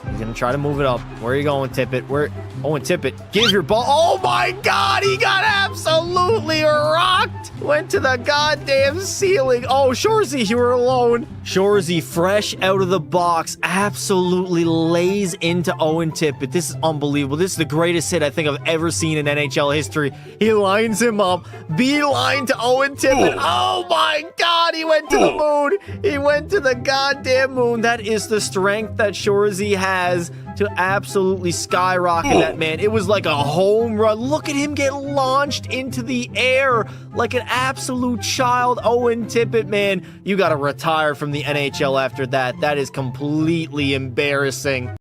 He's going to try to move it up. Where are you going, Tippett? Owen Tippett, give your ball. Oh, my God. He got absolutely rocked. Went to the goddamn ceiling. Oh, Shorzy, you were alone. Shorzy, fresh out of the box, absolutely lays into Owen Tippett. This is unbelievable. This is the greatest hit I think I've ever seen in NHL history. He lines him up. Beeline to Owen Tippett. Oh, my God. He went to the moon. He went to the goddamn moon. That is the strength that Shorzy has to absolutely skyrocket that man. It was like a home run. Look at him get launched into the air like an absolute child. Owen Tippett, man, you got to retire from the NHL after that. That is completely embarrassing.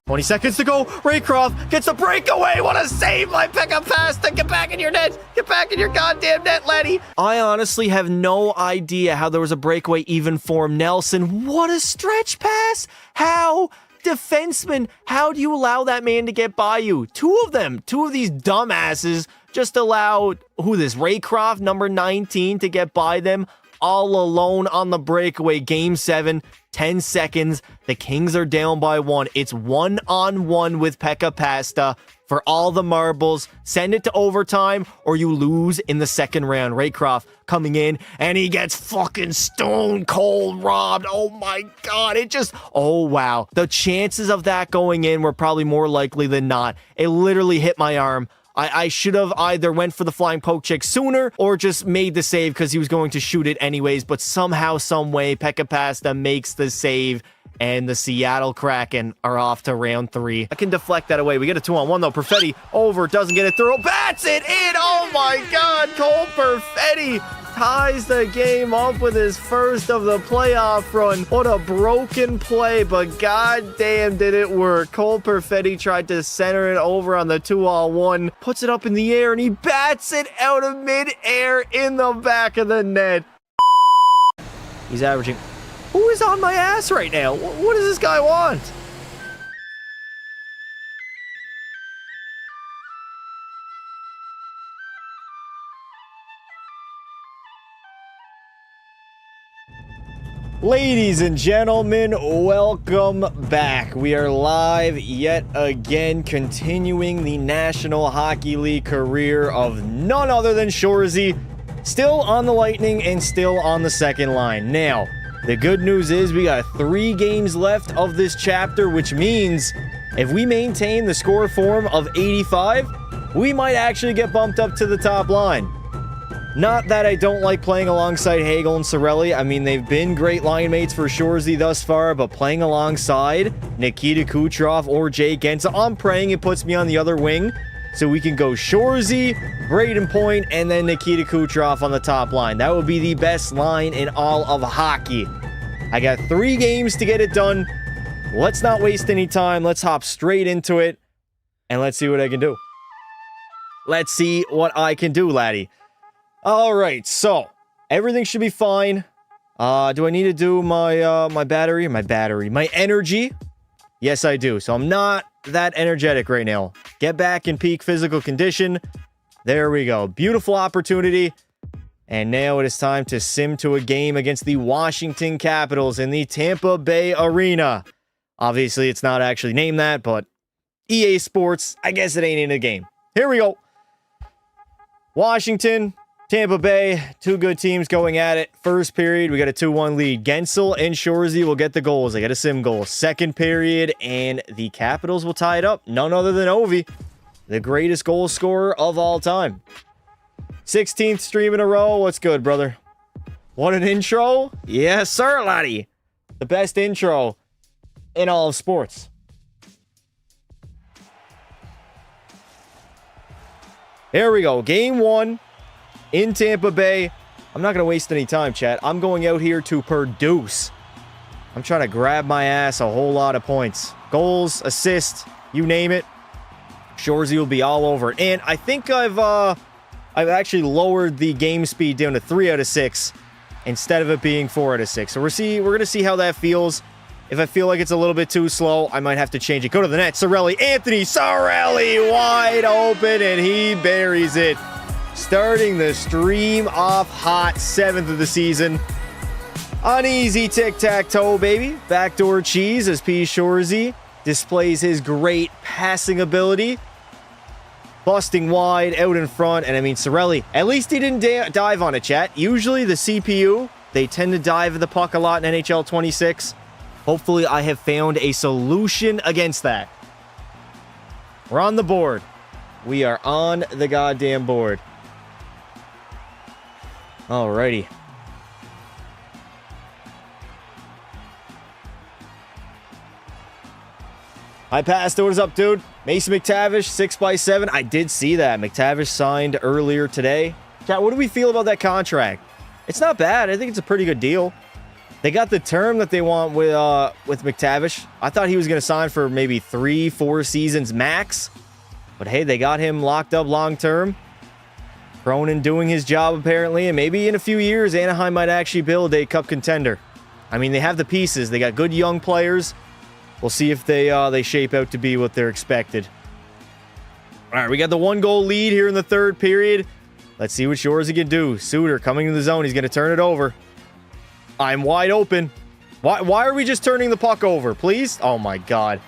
20 seconds to go. Raycroft gets a breakaway. What a save by Pekka Pasta. Get back in your net. Get back in your goddamn net, laddie. I honestly have no idea how there was a breakaway even for Nelson. What a stretch pass. How? Defenseman, how do you allow that man to get by you? Two of these dumbasses just allowed, Raycroft, number 19, to get by them all alone on the breakaway. Game 7, 10 seconds. The Kings are down by 1. It's 1-on-1 with Pekka Pasta for all the marbles. Send it to overtime or you lose in the second round. Raycroft coming in and he gets fucking stone cold robbed. Oh my God. Oh wow. The chances of that going in were probably more likely than not. It literally hit my arm. I should have either went for the flying poke check sooner or just made the save because he was going to shoot it anyways. But somehow, some way, Pekka Pasta makes the save and the Seattle Kraken are off to round 3. I can deflect that away. We get a 2-on-1 though. Perfetti over, doesn't get it through. Bats it in! Oh my God! Cole Perfetti ties the game up with his first of the playoff run. What a broken play, but goddamn did it work. Cole Perfetti tried to center it over on the 2-on-1, puts it up in the air, and he bats it out of mid-air in the back of the net. He's averaging... Who is on my ass right now? What does this guy want? Ladies and gentlemen, welcome back. We are live yet again, continuing the National Hockey League career of none other than Shorzy, still on the Lightning and still on the second line. Now, the good news is we got 3 games left of this chapter, which means if we maintain the score form of 85, we might actually get bumped up to the top line. Not that I don't like playing alongside Hagel and Cirelli. I mean, they've been great line mates for Shorzy thus far, but playing alongside Nikita Kucherov or Jake Guentzel, I'm praying it puts me on the other wing so we can go Shorzy, Braden Point, and then Nikita Kucherov on the top line. That would be the best line in all of hockey. I got 3 games to get it done. Let's not waste any time. Let's hop straight into it, and let's see what I can do. Let's see what I can do, laddie. All right, so everything should be fine. Do I need to do my my energy? Yes, I do. So I'm not that energetic right now. Get back in peak physical condition. There we go. Beautiful opportunity. And now it is time to sim to a game against the Washington Capitals in the Tampa Bay Arena. Obviously, it's not actually named that, but EA Sports, I guess it ain't in a game. Here we go. Washington, Tampa Bay, 2 good teams going at it. First period, we got a 2-1 lead. Guentzel and Shorzy will get the goals. They got a sim goal. Second period, and the Capitals will tie it up. None other than Ovi, the greatest goal scorer of all time. 16th stream in a row. What's good, brother? Want an intro? Yes, sir, laddie. The best intro in all of sports. Here we go. Game 1. In Tampa Bay. I'm not going to waste any time, chat. I'm going out here to produce. I'm trying to grab my ass a whole lot of points. Goals, assists, you name it. Shorzy will be all over it. And I think I've actually lowered the game speed down to 3 out of 6 instead of it being 4 out of 6. So we're going to see how that feels. If I feel like it's a little bit too slow, I might have to change it. Go to the net. Cirelli. Anthony Cirelli wide open, and he buries it. Starting the stream off hot, 7th of the season. Uneasy tic-tac-toe, baby. Backdoor cheese as P. Shorzy displays his great passing ability. Busting wide, out in front. And I mean, Sorelli, at least he didn't dive on it, chat. Usually the CPU, they tend to dive the puck a lot in NHL 26. Hopefully I have found a solution against that. We're on the board. We are on the goddamn board. Alrighty. I passed. What is up, dude? Mason McTavish, 6x7. I did see that. McTavish signed earlier today. Chat, what do we feel about that contract? It's not bad. I think it's a pretty good deal. They got the term that they want with McTavish. I thought he was going to sign for maybe 3-4 seasons max. But hey, they got him locked up long-term. Cronin doing his job, apparently. And maybe in a few years, Anaheim might actually build a cup contender. I mean, they have the pieces. They got good young players. We'll see if they shape out to be what they're expected. All right, we got the 1-goal lead here in the third period. Let's see what Shorzy can do. Suter coming to the zone. He's going to turn it over. I'm wide open. Why are we just turning the puck over, please? Oh, my God.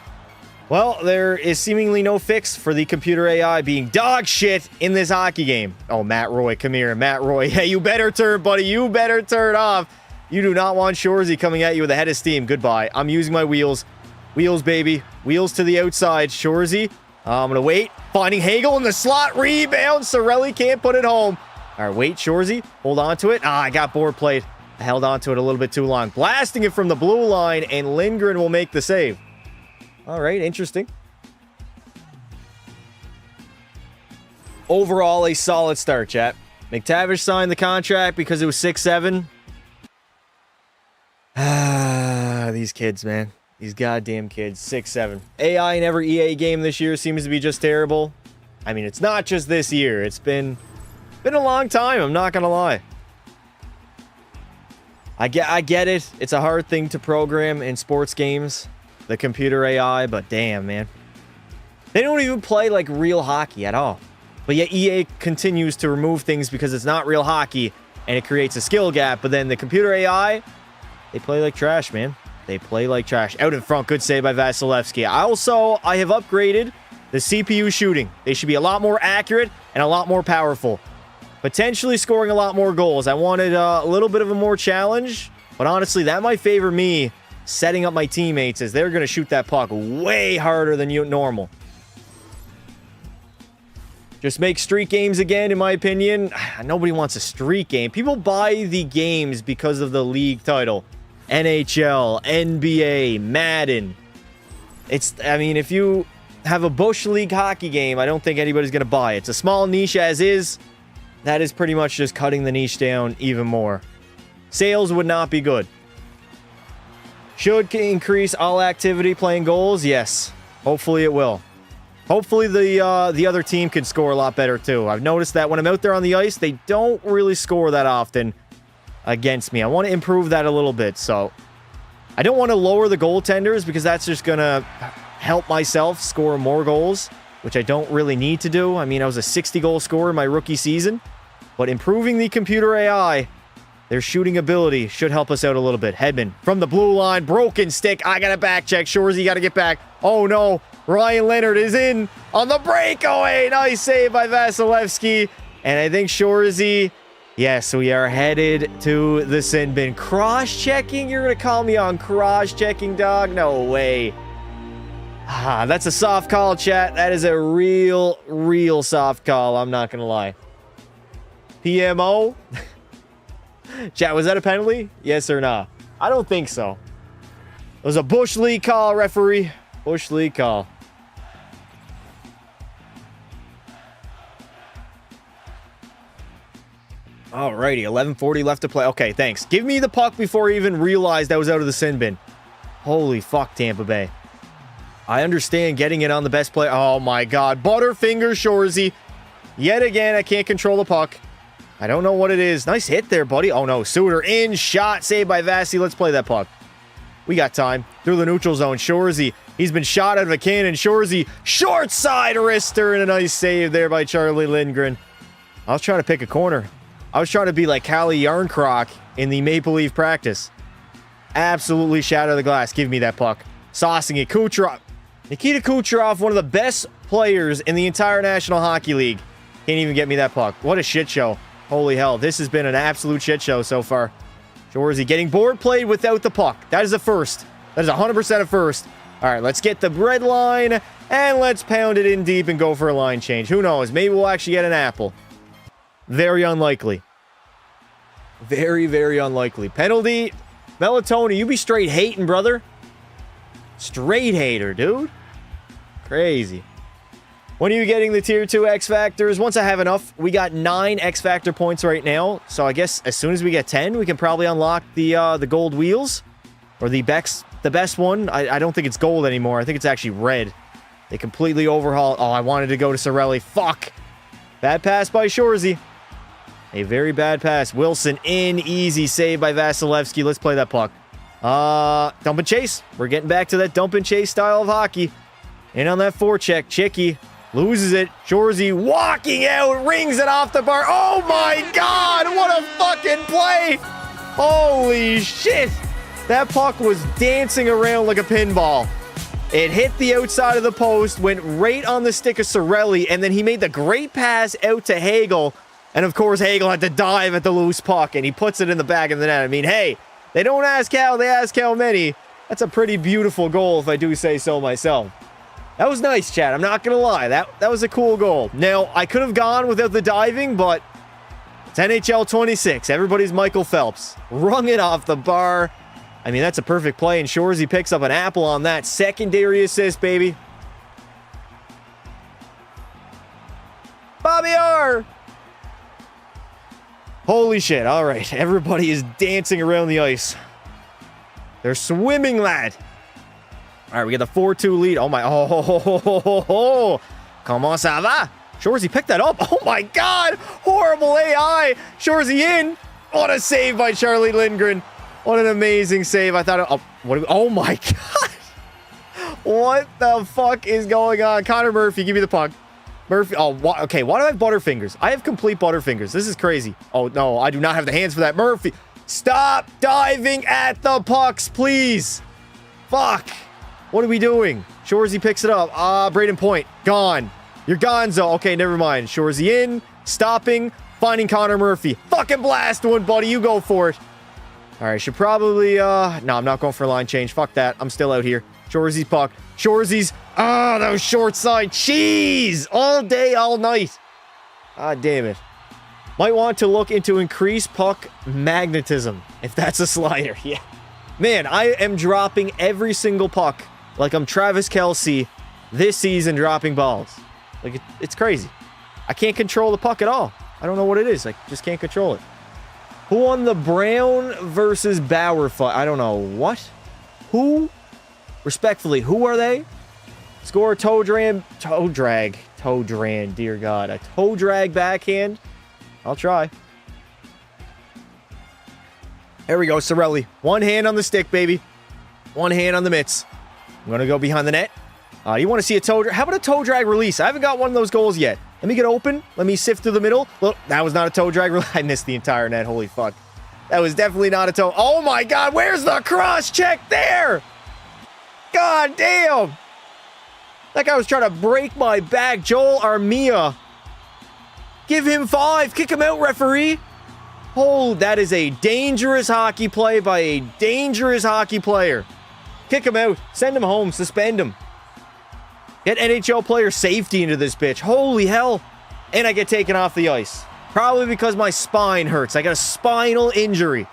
Well, there is seemingly no fix for the computer AI being dog shit in this hockey game. Oh, Matt Roy, come here. Matt Roy, hey, you better turn, buddy. You better turn off. You do not want Shorzy coming at you with a head of steam. Goodbye. I'm using my wheels. Wheels, baby. Wheels to the outside. Shorzy. I'm going to wait. Finding Hagel in the slot. Rebound. Sorelli can't put it home. All right, wait, Shorzy. Hold on to it. I got board played. I held on to it a little bit too long. Blasting it from the blue line, and Lindgren will make the save. All right, interesting. Overall, a solid start, chat. McTavish signed the contract because it was 6-7. These kids, man. These goddamn kids. 6-7. AI in every EA game this year seems to be just terrible. I mean, it's not just this year. It's been a long time. I'm not going to lie. I get it. It's a hard thing to program in sports games. The computer AI, but damn, man. They don't even play like real hockey at all. But yet EA continues to remove things because it's not real hockey and it creates a skill gap. But then the computer AI, they play like trash, man. They play like trash. Out in front, good save by Vasilevsky. I have upgraded the CPU shooting. They should be a lot more accurate and a lot more powerful. Potentially scoring a lot more goals. I wanted a little bit of a more challenge, but honestly, that might favor me setting up my teammates as they're going to shoot that puck way harder than normal. Just make streak games again, in my opinion. Nobody wants a streak game. People buy the games because of the league title. NHL, NBA, Madden. I mean, if you have a Bush League hockey game, I don't think anybody's going to buy it. It's a small niche as is. That is pretty much just cutting the niche down even more. Sales would not be good. Should increase all activity playing goals? Yes. Hopefully it will. Hopefully the other team can score a lot better too. I've noticed that when I'm out there on the ice, they don't really score that often against me. I want to improve that a little bit, so I don't want to lower the goaltenders because that's just going to help myself score more goals, which I don't really need to do. I mean, I was a 60-goal scorer in my rookie season, but improving the computer AI, their shooting ability should help us out a little bit. Hedman from the blue line, broken stick. I got to back check. Shorzy, got to get back. Oh no, Ryan Leonard is in on the breakaway. Nice save by Vasilevsky. And I think Shorzy, yes, we are headed to the sin bin. Cross-checking? You're going to call me on cross-checking, dog? No way. That's a soft call, chat. That is a real soft call. I'm not going to lie. PMO? Chat, was that a penalty? Yes or no? I don't think so. It was a Bush League call, referee. Bush League call. Alrighty, 11:40 left to play. Okay, thanks. Give me the puck before I even realized I was out of the sin bin. Holy fuck, Tampa Bay. I understand getting it on the best play. Oh my god. Butterfinger Shorzy. Yet again, I can't control the puck. I don't know what it is. Nice hit there, buddy. Oh no, Suter in, shot, saved by Vasi. Let's play that puck. We got time. Through the neutral zone, Shorzy. He's been shot out of a cannon. Shorzy, short side wrister, and a nice save there by Charlie Lindgren. I was trying to pick a corner. I was trying to be like Callie Yarncroc in the Maple Leaf practice. Absolutely shatter the glass. Give me that puck. Saucing it. Kucherov. Nikita Kucherov, one of the best players in the entire National Hockey League. Can't even get me that puck. What a shit show. Holy hell. This has been an absolute shit show so far. Shorzy getting board played without the puck. That is a first. That is 100% a first. All right, let's get the red line, and let's pound it in deep and go for a line change. Who knows? Maybe we'll actually get an apple. Very unlikely. Very, very unlikely. Penalty. Melatonin, you be straight hating, brother. Straight hater, dude. Crazy. When are you getting the Tier 2 X Factors? Once I have enough. We got 9 X Factor points right now. So I guess as soon as we get 10, we can probably unlock the gold wheels. Or the best one. I don't think it's gold anymore. I think it's actually red. They completely overhauled. Oh, I wanted to go to Sorelli. Fuck. Bad pass by Shorzy. A very bad pass. Wilson in. Easy save by Vasilevsky. Let's play that puck. Dump and chase. We're getting back to that dump and chase style of hockey. In on that forecheck. Chicky loses it. Shorzy walking out. Rings it off the bar. Oh my God. What a fucking play. Holy shit. That puck was dancing around like a pinball. It hit the outside of the post. Went right on the stick of Sorelli. And then he made the great pass out to Hagel. And of course, Hagel had to dive at the loose puck, and he puts it in the back of the net. I mean, hey, they don't ask how, they ask how many. That's a pretty beautiful goal, if I do say so myself. That was nice, Chad. I'm not going to lie. That was a cool goal. Now, I could have gone without the diving, but it's NHL 26. Everybody's Michael Phelps. Rung it off the bar. I mean, that's a perfect play, and Shorzy picks up an apple on that. Secondary assist, baby. Bobby R. Holy shit. All right. Everybody is dancing around the ice. They're swimming, lad. All right, we get the 4-2 lead. Oh, my. Oh. Comment ça va? Shorzy picked that up. Oh, my God. Horrible AI. Shorzy in. What a save by Charlie Lindgren. What an amazing save. I thought... Oh, my God. What the fuck is going on? Connor Murphy, give me the puck. Murphy, okay, why do I have Butterfingers? I have complete Butterfingers. This is crazy. Oh, no, I do not have the hands for that. Murphy, stop diving at the pucks, please. Fuck. What are we doing? Shorzy picks it up. Braden Point, gone. You're gonzo. Okay, never mind. Shorzy in, stopping, finding Connor Murphy. Fucking blast one, buddy. You go for it. All right, should probably, no, I'm not going for a line change. Fuck that. I'm still out here. Shorzy's puck. Shorzy's, that was short side. Jeez, all day, all night. God damn it. Might want to look into increased puck magnetism, if that's a slider. Yeah. Man, I am dropping every single puck like I'm Travis Kelce this season dropping balls. Like, it's crazy. I can't control the puck at all. I don't know what it is. I just can't control it. Who won the Brown versus Bauer fight? I don't know. What? Who? Respectfully, who are they? Score a toe drag, dear God. A toe drag backhand. I'll try. There we go, Sorelli. One hand on the stick, baby. One hand on the mitts. I'm going to go behind the net. You want to see a toe drag? How about a toe drag release? I haven't got one of those goals yet. Let me get open. Let me sift through the middle. Look, that was not a toe drag. I missed the entire net. Holy fuck. That was definitely not a toe. Oh my God, where's the cross check there? God damn. That guy was trying to break my back. Joel Armia. Give him 5. Kick him out, referee. Oh, that is a dangerous hockey play by a dangerous hockey player. Kick him out. Send him home. Suspend him. Get NHL player safety into this bitch. Holy hell. And I get taken off the ice. Probably because my spine hurts. I got a spinal injury.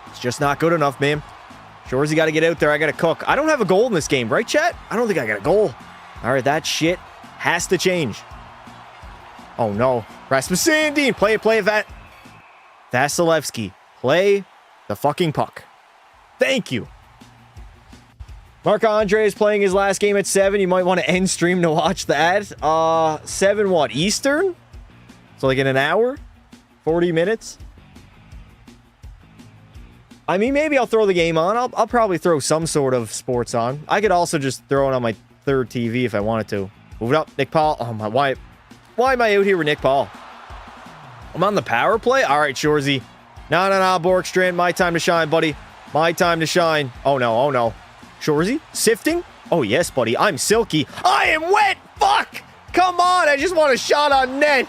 It's just not good enough, man. Shorzy got to get out there. I got to cook. I don't have a goal in this game, right, chat? I don't think I got a goal. All right, that shit has to change. Oh, no. Rasmus Sandin. Play it, Vasilevsky. Play the fucking puck. Thank you. Marc-Andre is playing his last game at 7. You might want to end stream to watch that. 7 what? Eastern? So like in an hour? 40 minutes? I mean, maybe I'll throw the game on. I'll probably throw some sort of sports on. I could also just throw it on my third TV if I wanted to. Move it up. Nick Paul. Oh my, why am I out here with Nick Paul? I'm on the power play? All right, Shorzy. No, Borkstrand. My time to shine, buddy. My time to shine. Oh, no. Shorzy? Sifting? Oh, yes, buddy. I'm silky. I am wet! Fuck! Come on, I just want a shot on net.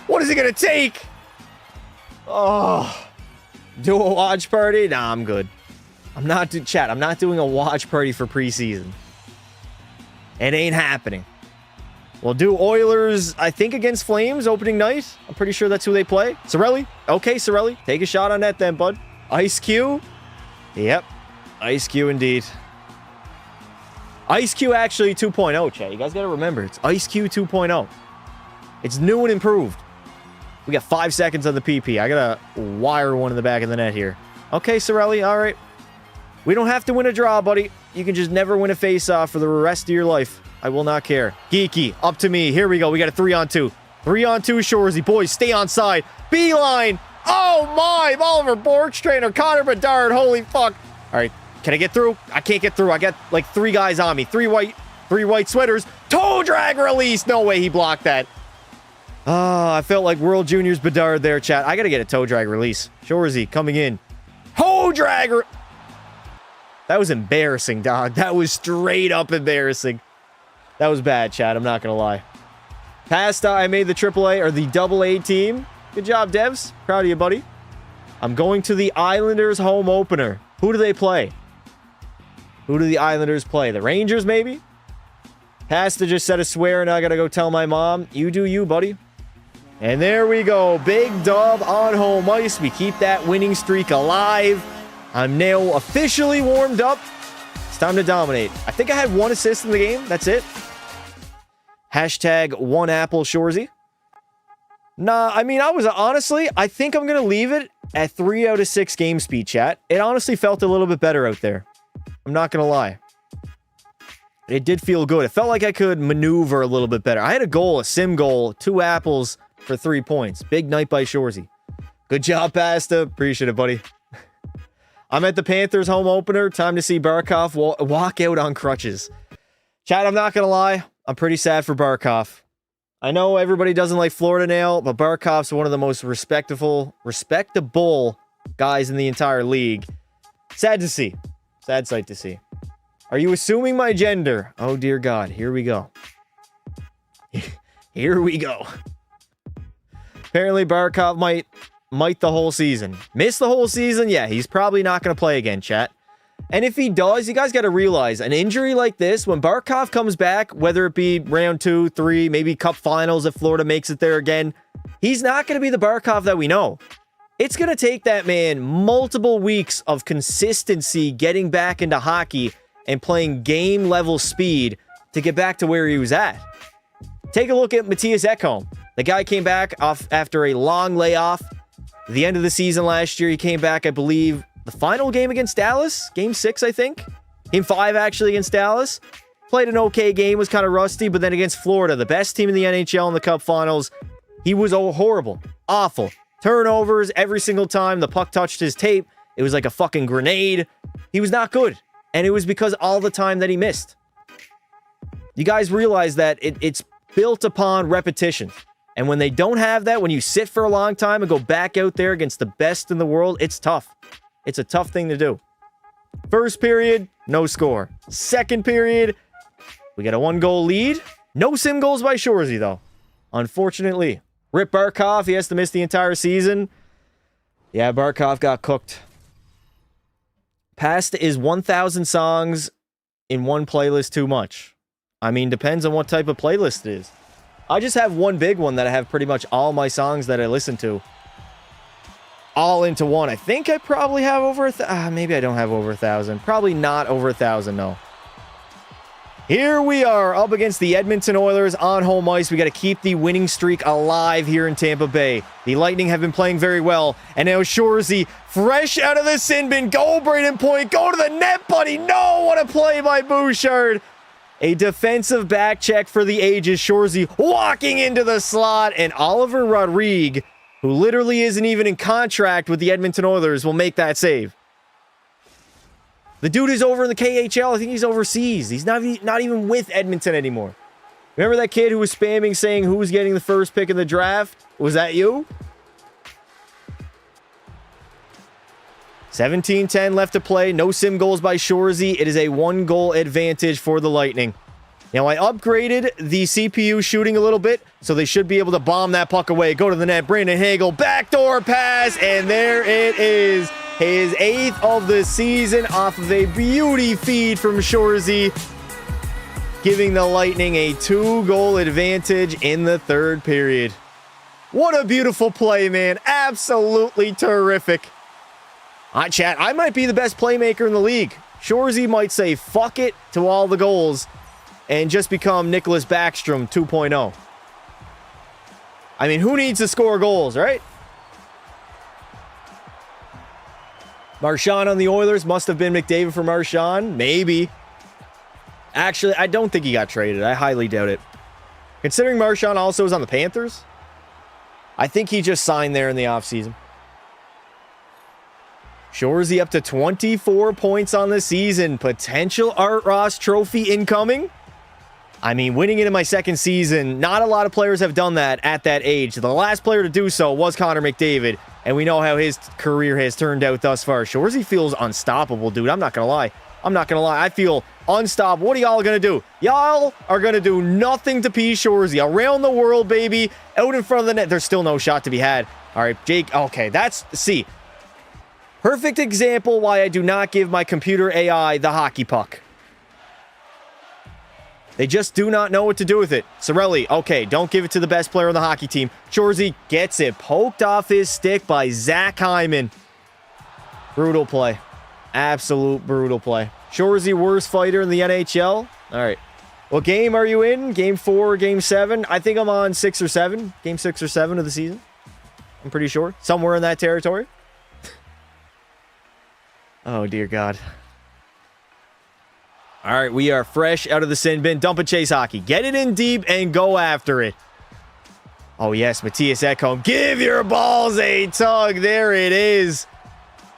What is it going to take? Oh. Do a watch party? Nah, I'm good. I'm not doing a watch party for preseason. It ain't happening. We'll do Oilers, I think, against Flames opening night. I'm pretty sure that's who they play. Cirelli? Okay, Cirelli. Take a shot on that then, bud. Ice Q? Yep. Ice Q indeed. Ice Q actually 2.0, chat. You guys got to remember, it's Ice Q 2.0. It's new and improved. We got 5 seconds on the PP. I got to wire one in the back of the net here. Okay, Cirelli. All right. We don't have to win a draw, buddy. You can just never win a face-off for the rest of your life. I will not care. Geeky, up to me. Here we go. We got a 3-on-2. 3-on-2, Shorzy. Boys, stay on side. Beeline. Oh, my. Oliver Borkstrand or Connor Bedard. Holy fuck. All right. Can I get through? I can't get through. I got like 3 guys on me. Three white sweaters. Toe drag release. No way he blocked that. I felt like World Juniors Bedard there, chat. I got to get a toe drag release. Shorzy coming in. Toe dragger. That was embarrassing, dog. That was straight up embarrassing. That was bad, chat. I'm not going to lie. Pasta, I made the AAA or the AA team. Good job, devs. Proud of you, buddy. I'm going to the Islanders home opener. Who do they play? Who do the Islanders play? The Rangers, maybe? Pasta just said a swear, and I got to go tell my mom. You do you, buddy. And there we go. Big dub on home ice. We keep that winning streak alive. I'm now officially warmed up. It's time to dominate. I think I had 1 assist in the game. That's it. Hashtag 1 apple Shorzy. Nah, I mean, I think I'm going to leave it at 3 out of 6 game speed, chat. It honestly felt a little bit better out there. I'm not going to lie. It did feel good. It felt like I could maneuver a little bit better. I had a goal, a sim goal, 2 apples for 3 points. Big night by Shorzy. Good job, Pasta. Appreciate it, buddy. I'm at the Panthers home opener. Time to see Barkov walk out on crutches. Chat, I'm not going to lie. I'm pretty sad for Barkov. I know everybody doesn't like Florida now, but Barkov's one of the most respectable guys in the entire league. Sad to see. Sad sight to see. Are you assuming my gender? Oh, dear God. Here we go. Here we go. Apparently, Barkov might the whole season. Miss the whole season? Yeah, he's probably not going to play again, chat. And if he does, you guys got to realize, an injury like this, when Barkov comes back, whether it be round 2, 3, maybe cup finals if Florida makes it there again, he's not going to be the Barkov that we know. It's going to take that man multiple weeks of consistency getting back into hockey and playing game-level speed to get back to where he was at. Take a look at Matthias Ekholm. The guy came back off after a long layoff. The end of the season last year, he came back, I believe, the final game against Dallas. Game 6, I think. Game 5, actually, against Dallas. Played an okay game, was kind of rusty, but then against Florida, the best team in the NHL in the Cup Finals, he was horrible. Awful. Turnovers every single time the puck touched his tape. It was like a fucking grenade. He was not good. And it was because all the time that he missed. You guys realize that it's built upon repetition. And when they don't have that, when you sit for a long time and go back out there against the best in the world, it's tough. It's a tough thing to do. First period, no score. Second period, we got a 1-goal lead. No sim goals by Shorzy, though. Unfortunately. Rip Barkov, he has to miss the entire season. Yeah, Barkov got cooked. Past is 1,000 songs in one playlist too much. I mean, depends on what type of playlist it is. I just have one big one that I have pretty much all my songs that I listen to all into one. I think I probably have over maybe I don't have over 1,000. Probably not over 1,000, no. Here we are up against the Edmonton Oilers on home ice. We got to keep the winning streak alive here in Tampa Bay. The Lightning have been playing very well. And now Shorzy, fresh out of the sin bin. Go, Braden Point. Go to the net, buddy. No, what a play by Bouchard. A defensive back check for the ages. Shorzy walking into the slot. And Oliver Rodrigue, who literally isn't even in contract with the Edmonton Oilers, will make that save. The dude is over in the KHL. I think he's overseas. He's not even with Edmonton anymore. Remember that kid who was spamming saying who was getting the first pick in the draft? Was that you? 17-10 left to play. No sim goals by Shorzy. It is a 1-goal advantage for the Lightning. Now, I upgraded the CPU shooting a little bit, so they should be able to bomb that puck away. Go to the net. Brandon Hagel, backdoor pass, and there it is. His 8th of the season off of a beauty feed from Shorzy, giving the Lightning a 2-goal advantage in the 3rd period. What a beautiful play, man. Absolutely terrific. Chat, I might be the best playmaker in the league. Shorzy might say fuck it to all the goals and just become Nicholas Backstrom 2.0. I mean, who needs to score goals, right? Marchand on the Oilers. Must have been McDavid for Marchand. Maybe. Actually, I don't think he got traded. I highly doubt it. Considering Marchand also is on the Panthers, I think he just signed there in the offseason. Shorzy up to 24 points on the season. Potential Art Ross trophy incoming. I mean, winning it in my 2nd season, not a lot of players have done that at that age. The last player to do so was Connor McDavid, and we know how his career has turned out thus far. Shorzy feels unstoppable, dude. I'm not going to lie. I feel unstoppable. What are y'all going to do? Y'all are going to do nothing to P. Shorzy. Around the world, baby. Out in front of the net. There's still no shot to be had. All right, Jake. Okay, see. Perfect example why I do not give my computer AI the hockey puck. They just do not know what to do with it. Cirelli, okay, don't give it to the best player on the hockey team. Shorzy gets it poked off his stick by Zach Hyman. Brutal play. Absolute brutal play. Shorzy, worst fighter in the NHL. All right. What game are you in? Game 4, Game 7? I think I'm on 6 or 7. Game 6 or 7 of the season. I'm pretty sure. Somewhere in that territory. Oh, dear God. All right, we are fresh out of the sin bin. Dump and chase hockey. Get it in deep and go after it. Oh, yes, Matthias Ekholm. Give your balls a tug. There it is.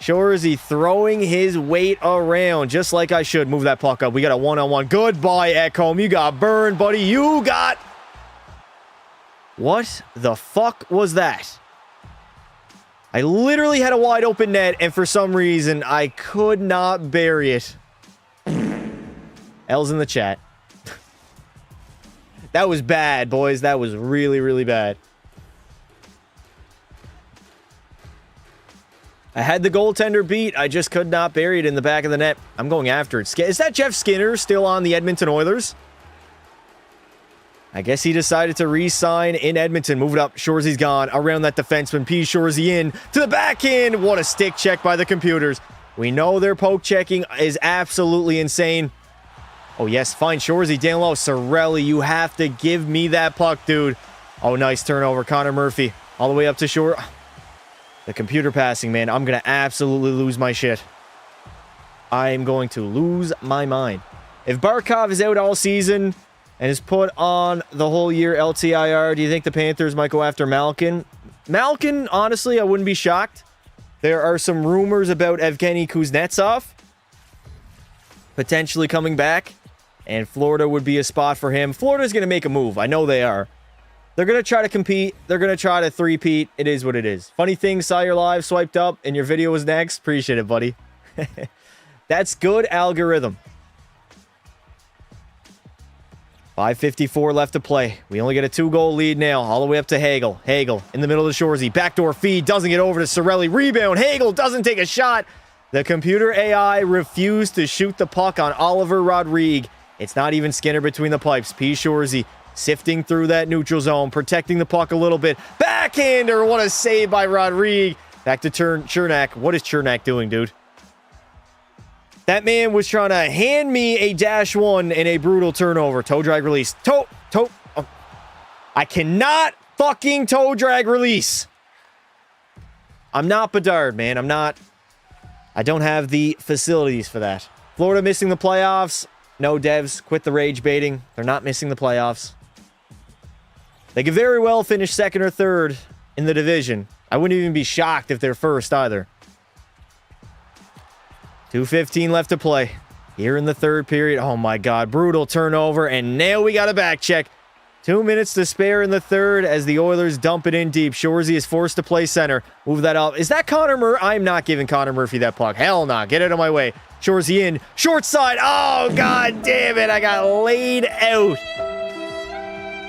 Shorzy throwing his weight around just like I should. Move that puck up. We got a one-on-one. Goodbye, Ekholm. You got burned, buddy. You got... What the fuck was that? I literally had a wide open net, and for some reason, I could not bury it. L's in the chat. That was bad, boys. That was really, really bad. I had the goaltender beat. I just could not bury it in the back of the net. I'm going after it. Is that Jeff Skinner still on the Edmonton Oilers? I guess he decided to re-sign in Edmonton. Move it up. Shorzy's gone. Around that defenseman. P. Shorzy in. To the backhand. What a stick check by the computers. We know their poke checking is absolutely insane. Oh, yes. Fine. Shorzy down low. Cirelli, you have to give me that puck, dude. Oh, nice turnover. Connor Murphy. All the way up to shore. The computer passing, man. I'm going to absolutely lose my shit. I am going to lose my mind. If Barkov is out all season and is put on the whole year LTIR, do you think the Panthers might go after Malkin? Malkin, honestly, I wouldn't be shocked. There are some rumors about Evgeny Kuznetsov potentially coming back, and Florida would be a spot for him. Florida's going to make a move. I know they are. They're going to try to compete. They're going to try to three-peat. It is what it is. Funny thing, saw your live, swiped up, and your video was next. Appreciate it, buddy. That's good algorithm. 5:54 left to play. We only get a 2-goal lead now. All the way up to Hagel. Hagel in the middle of the Shorzy. Backdoor feed. Doesn't get over to Cirelli. Rebound. Hagel doesn't take a shot. The computer AI refused to shoot the puck on Oliver Rodrigue. It's not even Skinner between the pipes. P. Shorzy sifting through that neutral zone. Protecting the puck a little bit. Backhander. What a save by Rodrigue. Back to Chernak. What is Chernak doing, dude? That man was trying to hand me a -1 and a brutal turnover. Toe drag release. Oh. I cannot fucking toe drag release. I'm not Bedard, man. I'm not. I don't have the facilities for that. Florida missing the playoffs. No, devs. Quit the rage baiting. They're not missing the playoffs. They could very well finish 2nd or 3rd in the division. I wouldn't even be shocked if they're 1st either. 2:15 left to play. Here in the 3rd period. Oh my God. Brutal turnover. And now we got a back check. 2 minutes to spare in the third as the Oilers dump it in deep. Shorzy is forced to play center. Move that up. Is that Connor Murphy? I'm not giving Connor Murphy that puck. Hell nah. Get out of my way. Shorzy in. Short side. Oh, god damn it. I got laid out.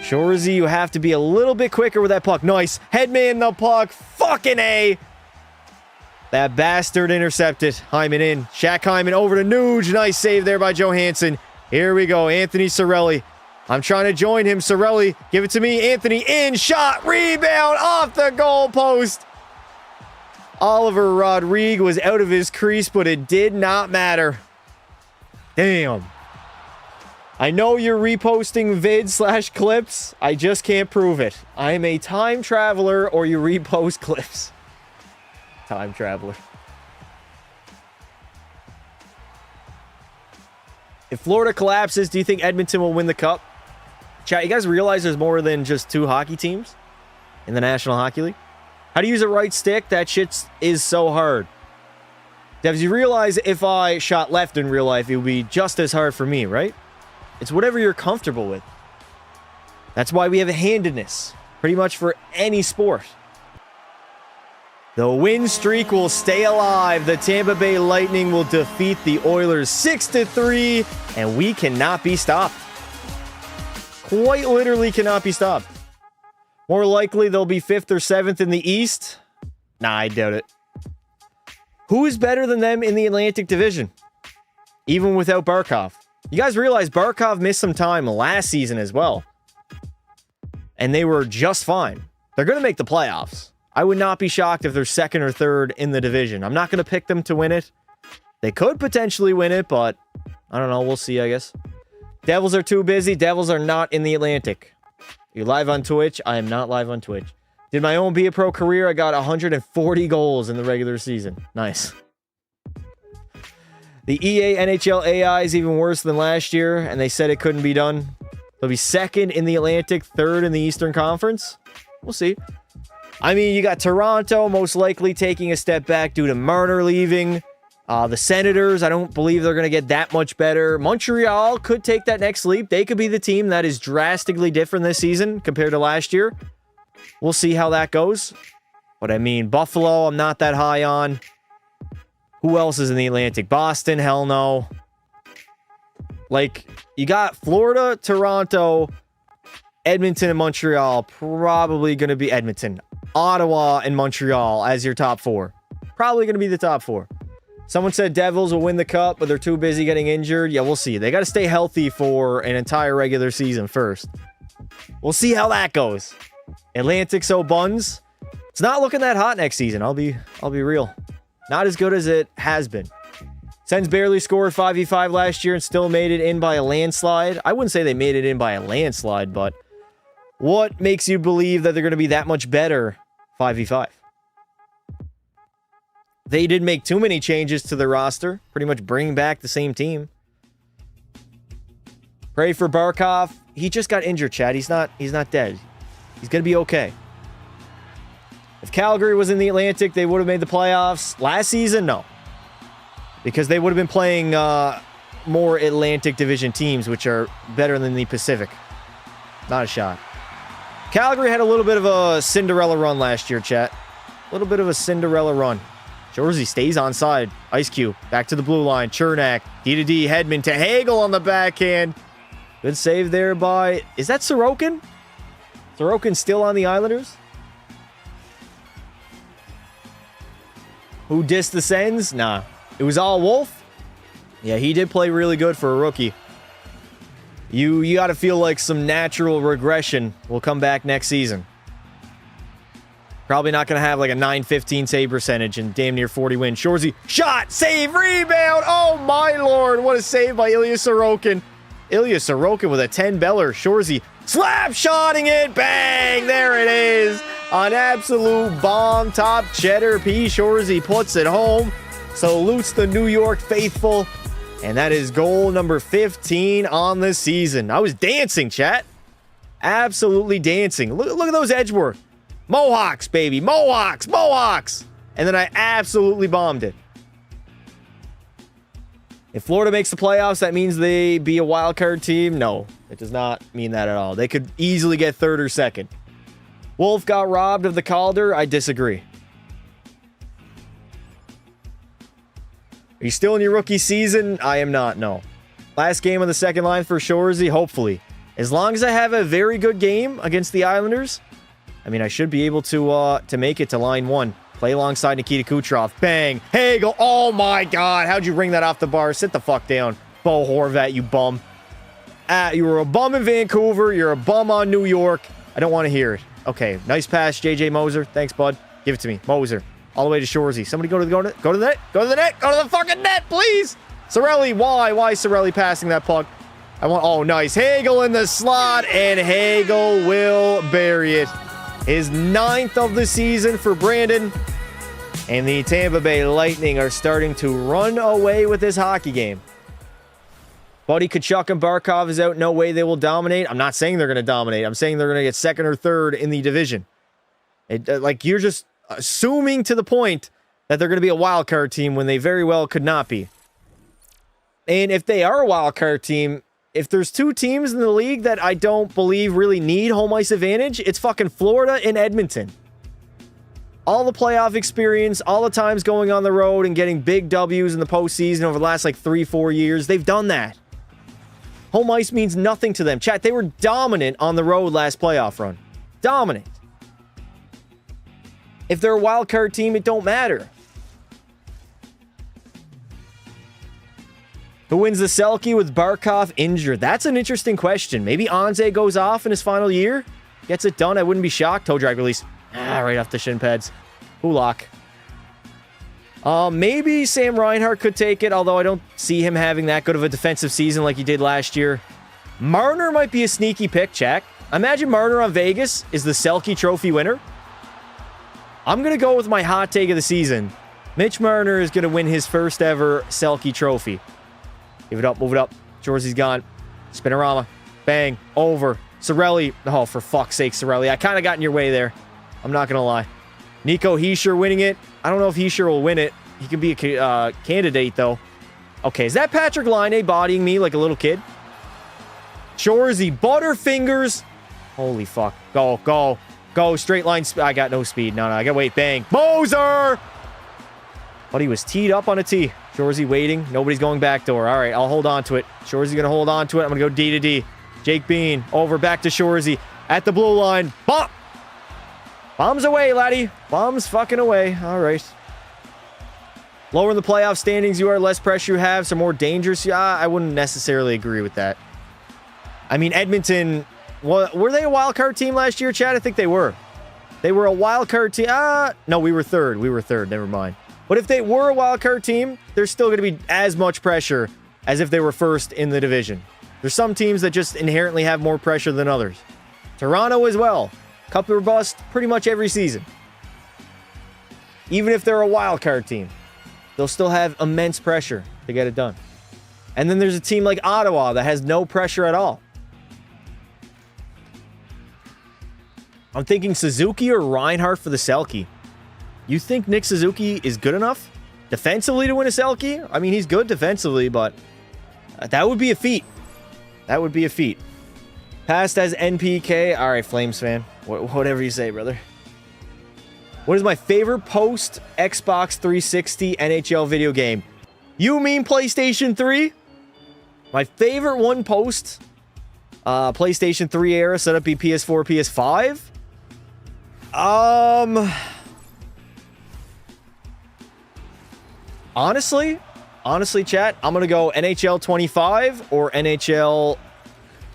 Shorzy, you have to be a little bit quicker with that puck. Nice. Headman the puck. Fucking A. That bastard intercepted. Hyman in. Shaq Hyman over to Nuge. Nice save there by Johansson. Here we go. Anthony Cirelli. I'm trying to join him. Cirelli, give it to me. Anthony in. Shot. Rebound off the goalpost. Oliver Rodrigue was out of his crease, but it did not matter. Damn. I know you're reposting vid/clips. I just can't prove it. I'm a time traveler, or you repost clips. Time traveler. If Florida collapses, do you think Edmonton will win the cup? Chat, you guys realize there's more than just 2 hockey teams in the National Hockey League? How to use a right stick? That shit is so hard. Devs, you realize if I shot left in real life, it would be just as hard for me, right? It's whatever you're comfortable with. That's why we have a handedness, pretty much for any sport. The win streak will stay alive. The Tampa Bay Lightning will defeat the Oilers 6-3, and we cannot be stopped. Quite literally cannot be stopped. More likely, they'll be 5th or 7th in the East. Nah, I doubt it. Who's better than them in the Atlantic Division? Even without Barkov. You guys realize Barkov missed some time last season as well. And they were just fine. They're going to make the playoffs. I would not be shocked if they're 2nd or 3rd in the division. I'm not going to pick them to win it. They could potentially win it, but I don't know. We'll see, I guess. Devils are too busy. Devils are not in the Atlantic. You live on Twitch? I am not live on Twitch. Did my own Be a Pro career. I got 140 goals in the regular season. Nice. The EA NHL AI is even worse than last year, and they said it couldn't be done. They'll be 2nd in the Atlantic, 3rd in the Eastern Conference. We'll see. I mean, you got Toronto most likely taking a step back due to Marner leaving. The Senators, I don't believe they're going to get that much better. Montreal could take that next leap. They could be the team that is drastically different this season compared to last year. We'll see how that goes. But I mean, Buffalo, I'm not that high on. Who else is in the Atlantic? Boston, hell no. Like, you got Florida, Toronto, Edmonton, and Montreal. Probably going to be Edmonton. Ottawa and Montreal as your top 4. Probably going to be the top 4. Someone said Devils will win the cup, but they're too busy getting injured. Yeah, we'll see. They got to stay healthy for an entire regular season first. We'll see how that goes. Atlantic so buns. It's not looking that hot next season. I'll be real. Not as good as it has been. Sens barely scored 5v5 last year and still made it in by a landslide. I wouldn't say they made it in by a landslide, but what makes you believe that they're going to be that much better 5v5? They didn't make too many changes to the roster. Pretty much bring back the same team. Pray for Barkov. He just got injured, Chad. He's not dead. He's going to be okay. If Calgary was in the Atlantic, they would have made the playoffs. Last season, no. Because they would have been playing more Atlantic Division teams, which are better than the Pacific. Not a shot. Calgary had a little bit of a Cinderella run last year, chat. A little bit of a Cinderella run. Shorzy stays on side. Ice Cube. Back to the blue line. Chernak. D-to-D. Hedman to Hagel on the backhand. Good save there by... Is that Sorokin? Sorokin still on the Islanders? Who dissed the Sens? Nah. It was all Wolf? Yeah, he did play really good for a rookie. You got to feel like some natural regression will come back next season. Probably not going to have like a 915 save percentage and damn near 40 wins. Shorzy, shot, save, rebound. Oh my lord, what a save by Ilya Sorokin. Ilya Sorokin with a 10-beller. Shorzy, slap shotting it. Bang, there it is. An absolute bomb. Top cheddar. P. Shorzy puts it home. Salutes the New York faithful. And that is goal number 15 on the season. I was dancing, chat. Absolutely dancing. Look at those edge work. Mohawks, baby. Mohawks. And then I absolutely bombed it. If Florida makes the playoffs, that means they be a wild card team? No, it does not mean that at all. They could easily get third or second. Wolf got robbed of the Calder? I disagree. Are you still in your rookie season? I am not, no. Last game on the second line for Shorzy, hopefully. As long as I have a very good game against the Islanders, I mean, I should be able to make it to line 1. Play alongside Nikita Kucherov. Bang. Hagel. Oh, my God. How'd you ring that off the bar? Sit the fuck down. Bo Horvat, you bum. You were a bum in Vancouver. You're a bum on New York. I don't want to hear it. Okay. Nice pass, JJ Moser. Thanks, bud. Give it to me. Moser. All the way to Shorzy. Somebody go to the net. Go to the net. Go to the net. Go to the fucking net, please. Sorelli. Why? Why is Sorelli passing that puck? Oh, nice. Hagel in the slot, and Hagel will bury it. His 9th of the season for Brandon. And the Tampa Bay Lightning are starting to run away with this hockey game. Buddy Tkachuk and Barkov is out. No way they will dominate. I'm not saying they're going to dominate. I'm saying they're going to get second or third in the division. Like, you're just assuming to the point that they're going to be a wild card team when they very well could not be. And if they are a wild card team, if there's 2 teams in the league that I don't believe really need home ice advantage, it's fucking Florida and Edmonton. All the playoff experience, all the times going on the road and getting big W's in the postseason over the last like 3-4 years, they've done that. Home ice means nothing to them. Chat, they were dominant on the road last playoff run. Dominant. If they're a wild card team, it don't matter. Who wins the Selke with Barkov injured? That's an interesting question. Maybe Anze goes off in his final year. Gets it done. I wouldn't be shocked. Toe drag release. Right off the shin pads. Hulak. Maybe Sam Reinhart could take it, although I don't see him having that good of a defensive season like he did last year. Marner might be a sneaky pick, Jack. Imagine Marner on Vegas is the Selke Trophy winner. I'm going to go with my hot take of the season. Mitch Marner is going to win his first ever Selke Trophy. Give it up, move it up. Jorzy's gone. Spinorama. Bang. Over. Sorelli. Oh, for fuck's sake, Sorelli. I kind of got in your way there. I'm not going to lie. Nico Hischier winning it. I don't know if Hischier will win it. He could be a candidate, though. Okay, is that Patrick Laine bodying me like a little kid? Shorzy. Butterfingers. Holy fuck. Go, go, go. Straight line. I got no speed. No, I got to wait. Bang. Moser! But he was teed up on a tee. Shorzy waiting. Nobody's going backdoor. All right, I'll hold on to it. Shorzy's going to hold on to it. I'm going to go D to D. Jake Bean over back to Shorzy. At the blue line. Bomb! Bombs away, laddie. Bombs fucking away. All right. Lower in the playoff standings you are, less pressure you have, so more dangerous. Yeah, I wouldn't necessarily agree with that. I mean, Edmonton, were they a wild card team last year, Chad? I think they were. They were a wild card team. No, we were third. We were third. Never mind. But if they were a wild card team, there's still going to be as much pressure as if they were first in the division. There's some teams that just inherently have more pressure than others. Toronto as well. Cup or bust pretty much every season. Even if they're a wild card team, they'll still have immense pressure to get it done. And then there's a team like Ottawa that has no pressure at all. I'm thinking Suzuki or Reinhart for the Selke. You think Nick Suzuki is good enough defensively to win a Selke? I mean, he's good defensively, but that would be a feat. That would be a feat. Passed as NPK. All right, Flames fan. Whatever you say, brother. What is my favorite post Xbox 360 NHL video game? You mean PlayStation 3? My favorite one post PlayStation 3 era, set up be PS4, PS5. Honestly, chat, I'm going to go NHL 25 or NHL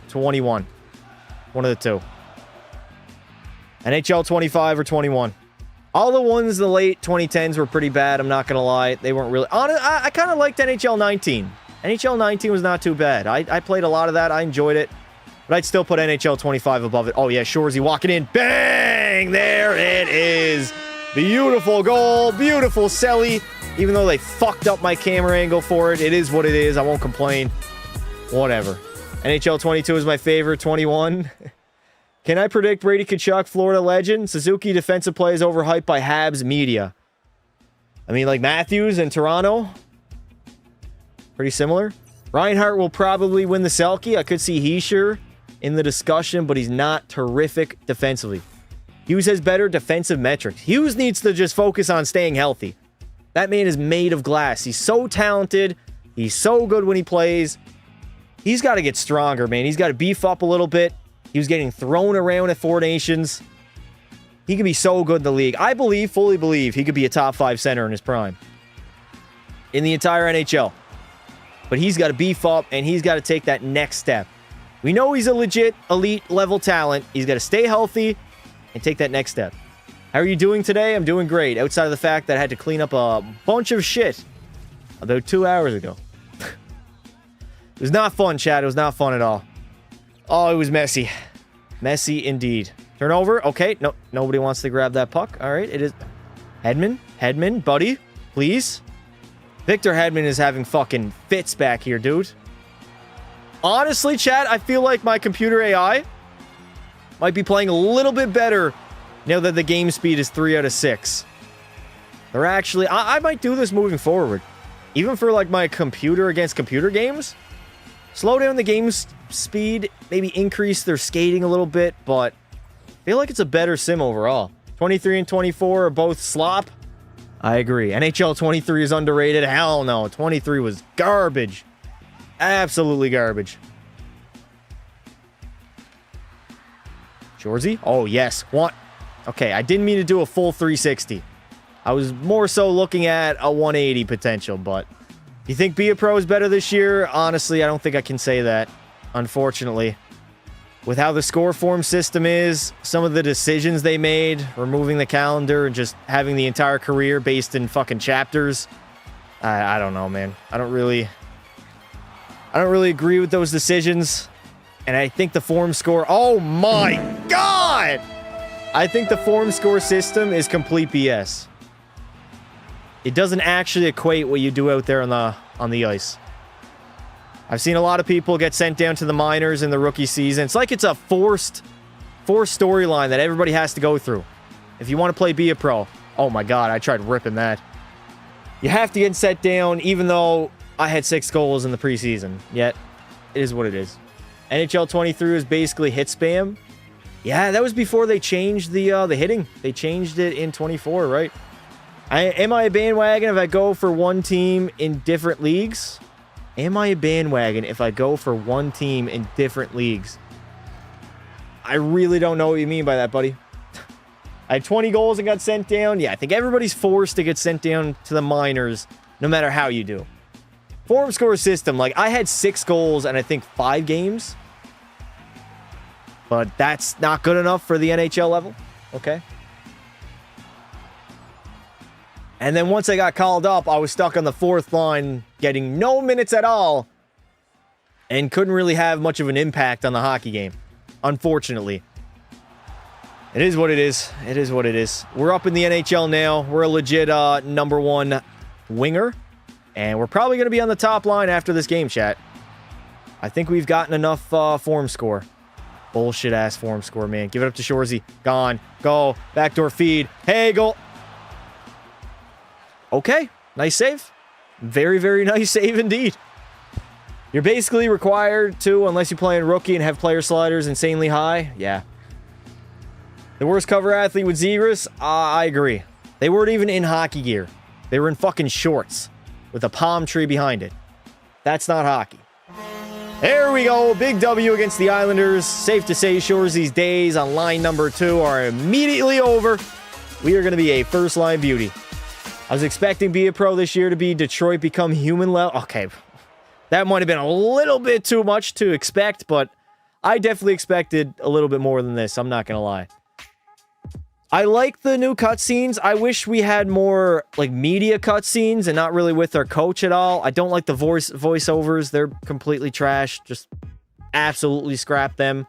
21. One of the two. NHL 25 or 21. All the ones in the late 2010s were pretty bad, I'm not going to lie. They weren't really... I kind of liked NHL 19. NHL 19 was not too bad. I played a lot of that. I enjoyed it. But I'd still put NHL 25 above it. Oh, yeah, Shorzy walking in. Bang! There it is. Beautiful goal. Beautiful Selly. Even though they fucked up my camera angle for it, it is what it is. I won't complain. Whatever. NHL 22 is my favorite. 21. Can I predict Brady Tkachuk, Florida legend? Suzuki defensive play is overhyped by Habs media. I mean, like Matthews in Toronto. Pretty similar. Reinhardt will probably win the Selkie. I could see Heischer in the discussion, but he's not terrific defensively. Hughes has better defensive metrics. Hughes needs to just focus on staying healthy. That man is made of glass. He's so talented. He's so good when he plays. He's got to get stronger, man. He's got to beef up a little bit. He was getting thrown around at Four Nations. He could be so good in the league. I believe, fully believe, he could be a top 5 center in his prime. In the entire NHL. But he's got to beef up, and he's got to take that next step. We know he's a legit elite level talent. He's got to stay healthy and take that next step. How are you doing today? I'm doing great. Outside of the fact that I had to clean up a bunch of shit about 2 hours ago. It was not fun, chat. It was not fun at all. Oh, it was messy. Messy indeed. Turnover. Okay. No, nobody wants to grab that puck. All right. It is Hedman. Hedman, buddy. Please. Victor Hedman is having fucking fits back here, dude. Honestly, chat, I feel like my computer AI might be playing a little bit better now that the game speed is 3 out of 6. They're actually... I might do this moving forward. Even for, like, my computer against computer games. Slow down the game speed. Maybe increase their skating a little bit. But I feel like it's a better sim overall. 23 and 24 are both slop. I agree. NHL 23 is underrated. Hell no. 23 was garbage. Absolutely garbage. Shorzy? Oh, yes. What? Okay, I didn't mean to do a full 360. I was more so looking at a 180 potential, but... You think Be A Pro is better this year? Honestly, I don't think I can say that, unfortunately. With how the score form system is, some of the decisions they made, removing the calendar and just having the entire career based in fucking chapters. I don't know, man. I don't really agree with those decisions. And I think the form score... Oh my god! I think the form score system is complete BS. It doesn't actually equate what you do out there on the ice. I've seen a lot of people get sent down to the minors in the rookie season. It's like it's a forced storyline that everybody has to go through. If you want to play Be A Pro. Oh my god, I tried ripping that. You have to get sent down even though I had 6 goals in the preseason. Yet, it is what it is. NHL 23 is basically hit spam. Yeah, that was before they changed the hitting. They changed it in 24, right? Am I a bandwagon if I go for one team in different leagues? Am I a bandwagon if I go for one team in different leagues? I really don't know what you mean by that, buddy. I had 20 goals and got sent down. Yeah, I think everybody's forced to get sent down to the minors, no matter how you do. Form score system, like, I had 6 goals and I think 5 games. But that's not good enough for the NHL level. Okay. And then once I got called up, I was stuck on the 4th line, getting no minutes at all, and couldn't really have much of an impact on the hockey game, unfortunately. It is what it is. It is what it is. We're up in the NHL now. We're a legit number 1 winger, and we're probably going to be on the top line after this game, chat. I think we've gotten enough form score. Bullshit-ass form score, man. Give it up to Shorzy. Gone. Go. Backdoor feed. Hey, goal. Okay, nice save. Very, very nice save indeed. You're basically required to, unless you play in rookie and have player sliders insanely high. Yeah. The worst cover athlete with Zegras? I agree. They weren't even in hockey gear. They were in fucking shorts with a palm tree behind it. That's not hockey. There we go. Big W against the Islanders. Safe to say Shorzy's days on line number 2 are immediately over. We are going to be a first-line beauty. I was expecting Be A Pro this year to be Detroit become human level. Okay, that might have been a little bit too much to expect, but I definitely expected a little bit more than this. I'm not going to lie. I like the new cutscenes. I wish we had more like media cutscenes and not really with our coach at all. I don't like the voiceovers. They're completely trash. Just absolutely scrap them.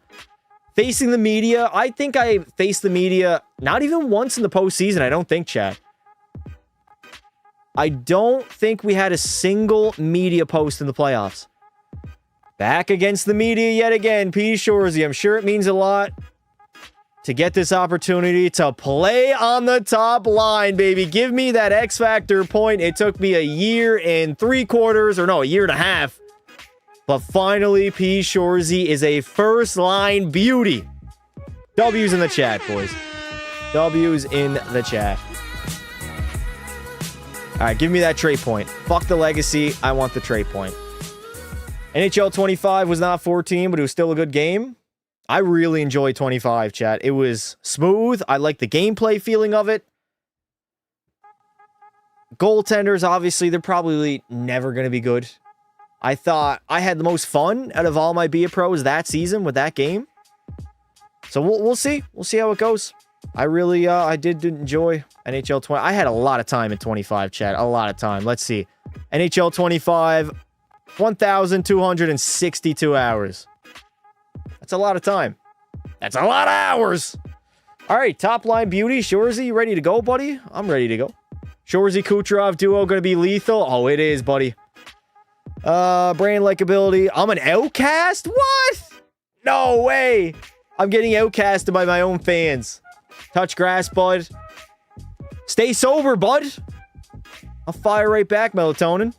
Facing the media. I think I faced the media not even once in the postseason. I don't think, chat. I don't think we had a single media post in the playoffs. Back against the media yet again. P. Shorzy. I'm sure it means a lot to get this opportunity to play on the top line, baby. Give me that X Factor point. It took me a year and 3/4, or no, a year and a half. But finally, P. Shorzy is a first-line beauty. W's in the chat, boys. W's in the chat. All right, give me that trait point. Fuck the legacy. I want the trait point. NHL 25 was not 14, but it was still a good game. I really enjoyed 25, chat. It was smooth. I like the gameplay feeling of it. Goaltenders, obviously, they're probably never going to be good. I thought I had the most fun out of all my Be a Pros that season with that game. So we'll see. We'll see how it goes. I really, I did enjoy NHL 20. I had a lot of time in 25, chat. A lot of time. Let's see. NHL 25, 1,262 hours. That's a lot of time. That's a lot of hours. All right, top line beauty. Shorzy, you ready to go, buddy? I'm ready to go. Shorzy Kucherov duo going to be lethal? Oh, it is, buddy. Brain likability. I'm an outcast? What? No way. I'm getting outcasted by my own fans. Touch grass, bud. Stay sober, bud. I'll fire right back, melatonin.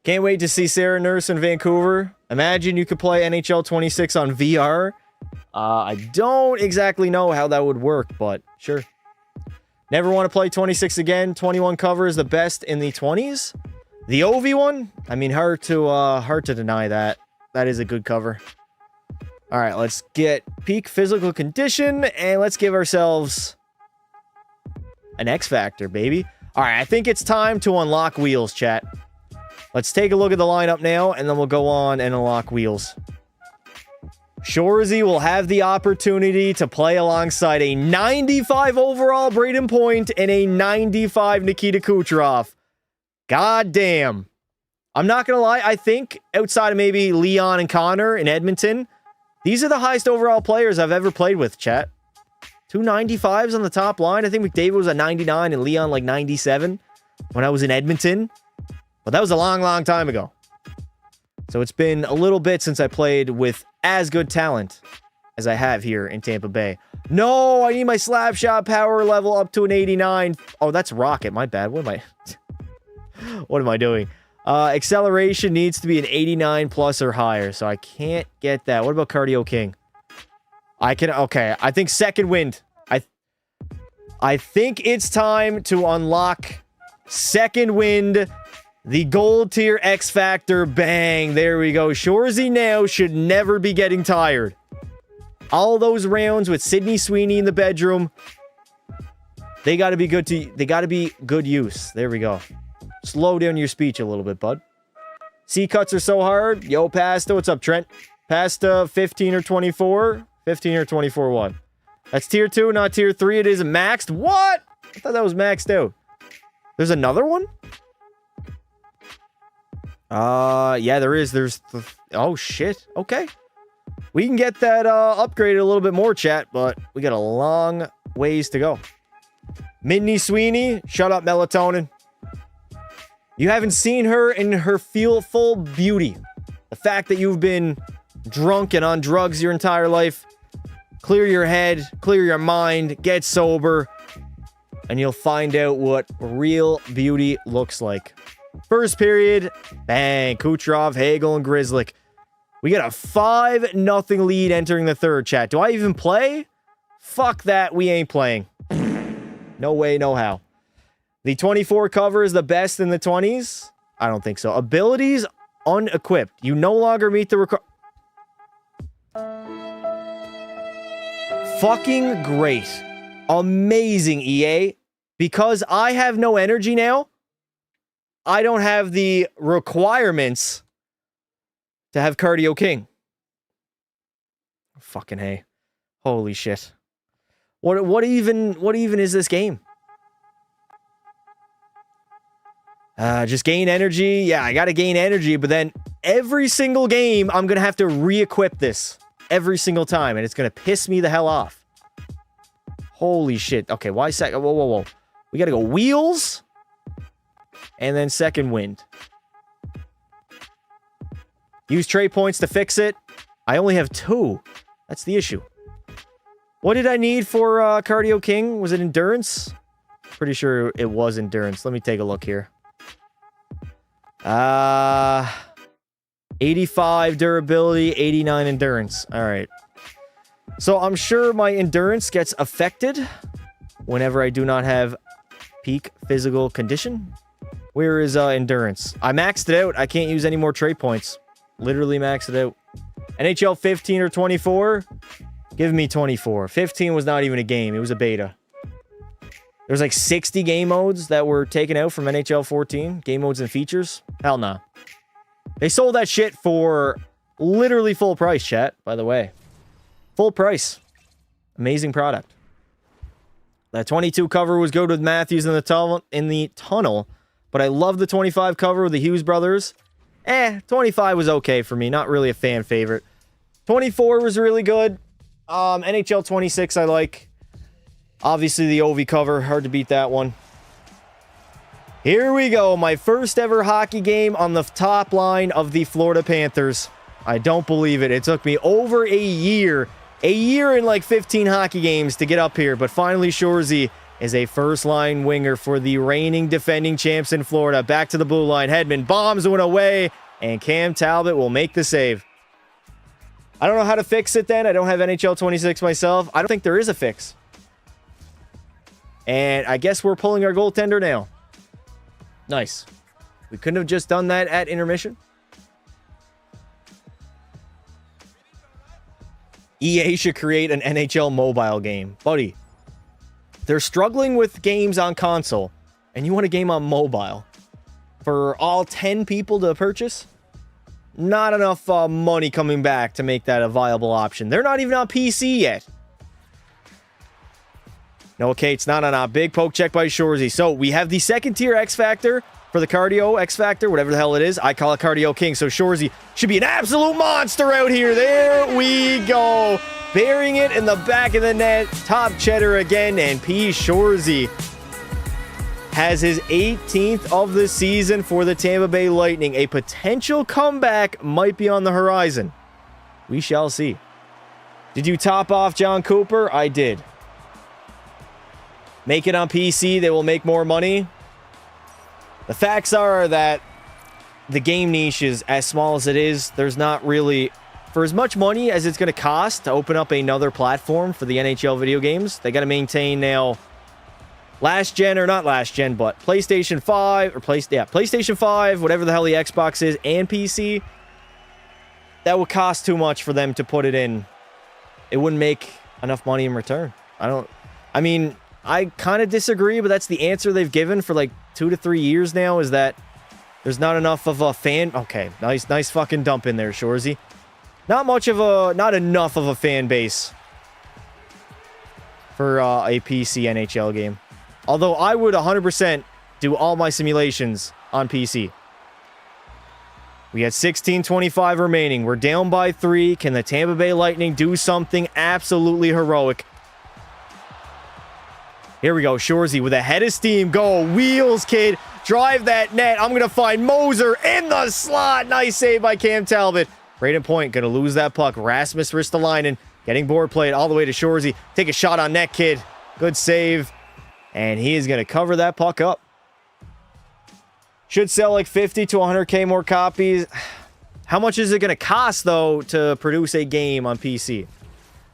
Can't wait to see Sarah Nurse in Vancouver. Imagine you could play NHL 26 on VR. I don't exactly know how that would work, but sure. Never want to play 26 again. 21 cover is the best in the 20s. The Ovi one? I mean, hard to deny that. That is a good cover. All right, let's get peak physical condition, and let's give ourselves an X Factor, baby. All right, I think it's time to unlock wheels, chat. Let's take a look at the lineup now, and then we'll go on and unlock wheels. Shorzy will have the opportunity to play alongside a 95 overall Braden Point and a 95 Nikita Kucherov. God damn. I'm not going to lie. I think outside of maybe Leon and Connor in Edmonton, these are the highest overall players I've ever played with, chat. 2 95s on the top line. I think McDavid was at 99 and Leon like 97 when I was in Edmonton. But that was a long, long time ago. So it's been a little bit since I played with as good talent as I have here in Tampa Bay. No, I need my slap shot power level up to an 89. Oh, that's rocket. My bad. What am I doing? Acceleration needs to be an 89 plus or higher, so I can't get that. What about Cardio King? I can. Okay, I think second wind. I think it's time to unlock second wind. The gold tier X Factor. Bang. There we go. Shorzy now should never be getting tired. All those rounds with Sidney Sweeney in the bedroom. They got to be good they got to be good use. There we go. Slow down your speech a little bit, bud. C cuts are so hard. Yo, Pasta. What's up, Trent? Pasta 15 or 24. 15 or 24 what? That's tier 2, not tier 3. It is maxed. What? I thought that was maxed out. There's another one? Yeah, there is. Oh, shit. Okay. We can get that upgraded a little bit more, chat, but we got a long ways to go. Minnie Sweeney, shut up, melatonin. You haven't seen her in her full beauty. The fact that you've been drunk and on drugs your entire life. Clear your head, clear your mind, get sober, and you'll find out what real beauty looks like. First period, bang, Kucherov, Hagel, and Grzelcyk. We got a 5-0 lead entering the third, chat. Do I even play? Fuck that, we ain't playing. No way, no how. The 24 cover is the best in the 20s? I don't think so. Abilities unequipped. You no longer meet the fucking great. Amazing, EA. Because I have no energy now, I don't have the requirements to have Cardio King. Fucking hey. Holy shit. What even is this game? Just gain energy. Yeah, I gotta gain energy, but then every single game, I'm gonna have to re-equip this. Every single time, and it's gonna piss me the hell off. Holy shit. Okay, why whoa. We gotta go wheels. and then second wind. Use trade points to fix it. I only have 2. That's the issue. What did I need for Cardio King? Was it endurance? Pretty sure it was endurance. Let me take a look here. 85 durability, 89 endurance. All right. So I'm sure my endurance gets affected whenever I do not have peak physical condition. Where is endurance? I maxed it out. I can't use any more trade points. Literally maxed it out. NHL 15 or 24? Give me 24. 15 was not even a game. It was a beta. There's like 60 game modes that were taken out from NHL 14. Game modes and features. Hell no. They sold that shit for literally full price, chat, by the way. Full price. Amazing product. That 22 cover was good with Matthews in the tunnel, but I love the 25 cover with the Hughes brothers. 25 was okay for me. Not really a fan favorite. 24 was really good. NHL 26 I like. Obviously the Ovi cover. Hard to beat that one. Here we go. My first ever hockey game on the top line of the Florida Panthers. I don't believe it. It took me over a year. A year and like 15 hockey games to get up here. But finally Shorzy is a first line winger for the reigning defending champs in Florida. Back to the blue line. Hedman bombs one away. And Cam Talbot will make the save. I don't know how to fix it then. I don't have NHL 26 myself. I don't think there is a fix. And I guess we're pulling our goaltender now. Nice. We couldn't have just done that at intermission. EA should create an NHL mobile game. Buddy, they're struggling with games on console, and you want a game on mobile for all 10 people to purchase? Not enough money coming back to make that a viable option. They're not even on PC yet. No, okay, it's not on a big poke check by Shorzy. So we have the second tier X Factor for the Cardio X Factor, whatever the hell it is. I call it Cardio King. So Shorzy should be an absolute monster out here. There we go. Burying it in the back of the net. Top cheddar again. And P. Shorzy has his 18th of the season for the Tampa Bay Lightning. A potential comeback might be on the horizon. We shall see. Did you top off John Cooper? I did. Make it on PC, they will make more money. The facts are that the game niche is as small as it is. There's not really, for as much money as it's going to cost to open up another platform for the NHL video games, they got to maintain now last gen, or not last gen, but PlayStation 5 or PlayStation 5, whatever the hell the Xbox is, and PC. That would cost too much for them to put it in. It wouldn't make enough money in return. I mean, I kind of disagree, but that's the answer they've given for like 2 to 3 years now, is that there's not enough of a fan. Okay, nice fucking dump in there, Shorzy. Not enough of a fan base for a PC NHL game. Although I would 100% do all my simulations on PC. We had 16:25 remaining. We're down by 3. Can the Tampa Bay Lightning do something absolutely heroic? Here we go. Shorzy with a head of steam. Go. Wheels, kid. Drive that net. I'm going to find Moser in the slot. Nice save by Cam Talbot. Braden Point going to lose that puck. Rasmus Ristolainen getting board played all the way to Shorzy. Take a shot on net, kid. Good save. And he is going to cover that puck up. Should sell like 50 to 100K more copies. How much is it going to cost, though, to produce a game on PC?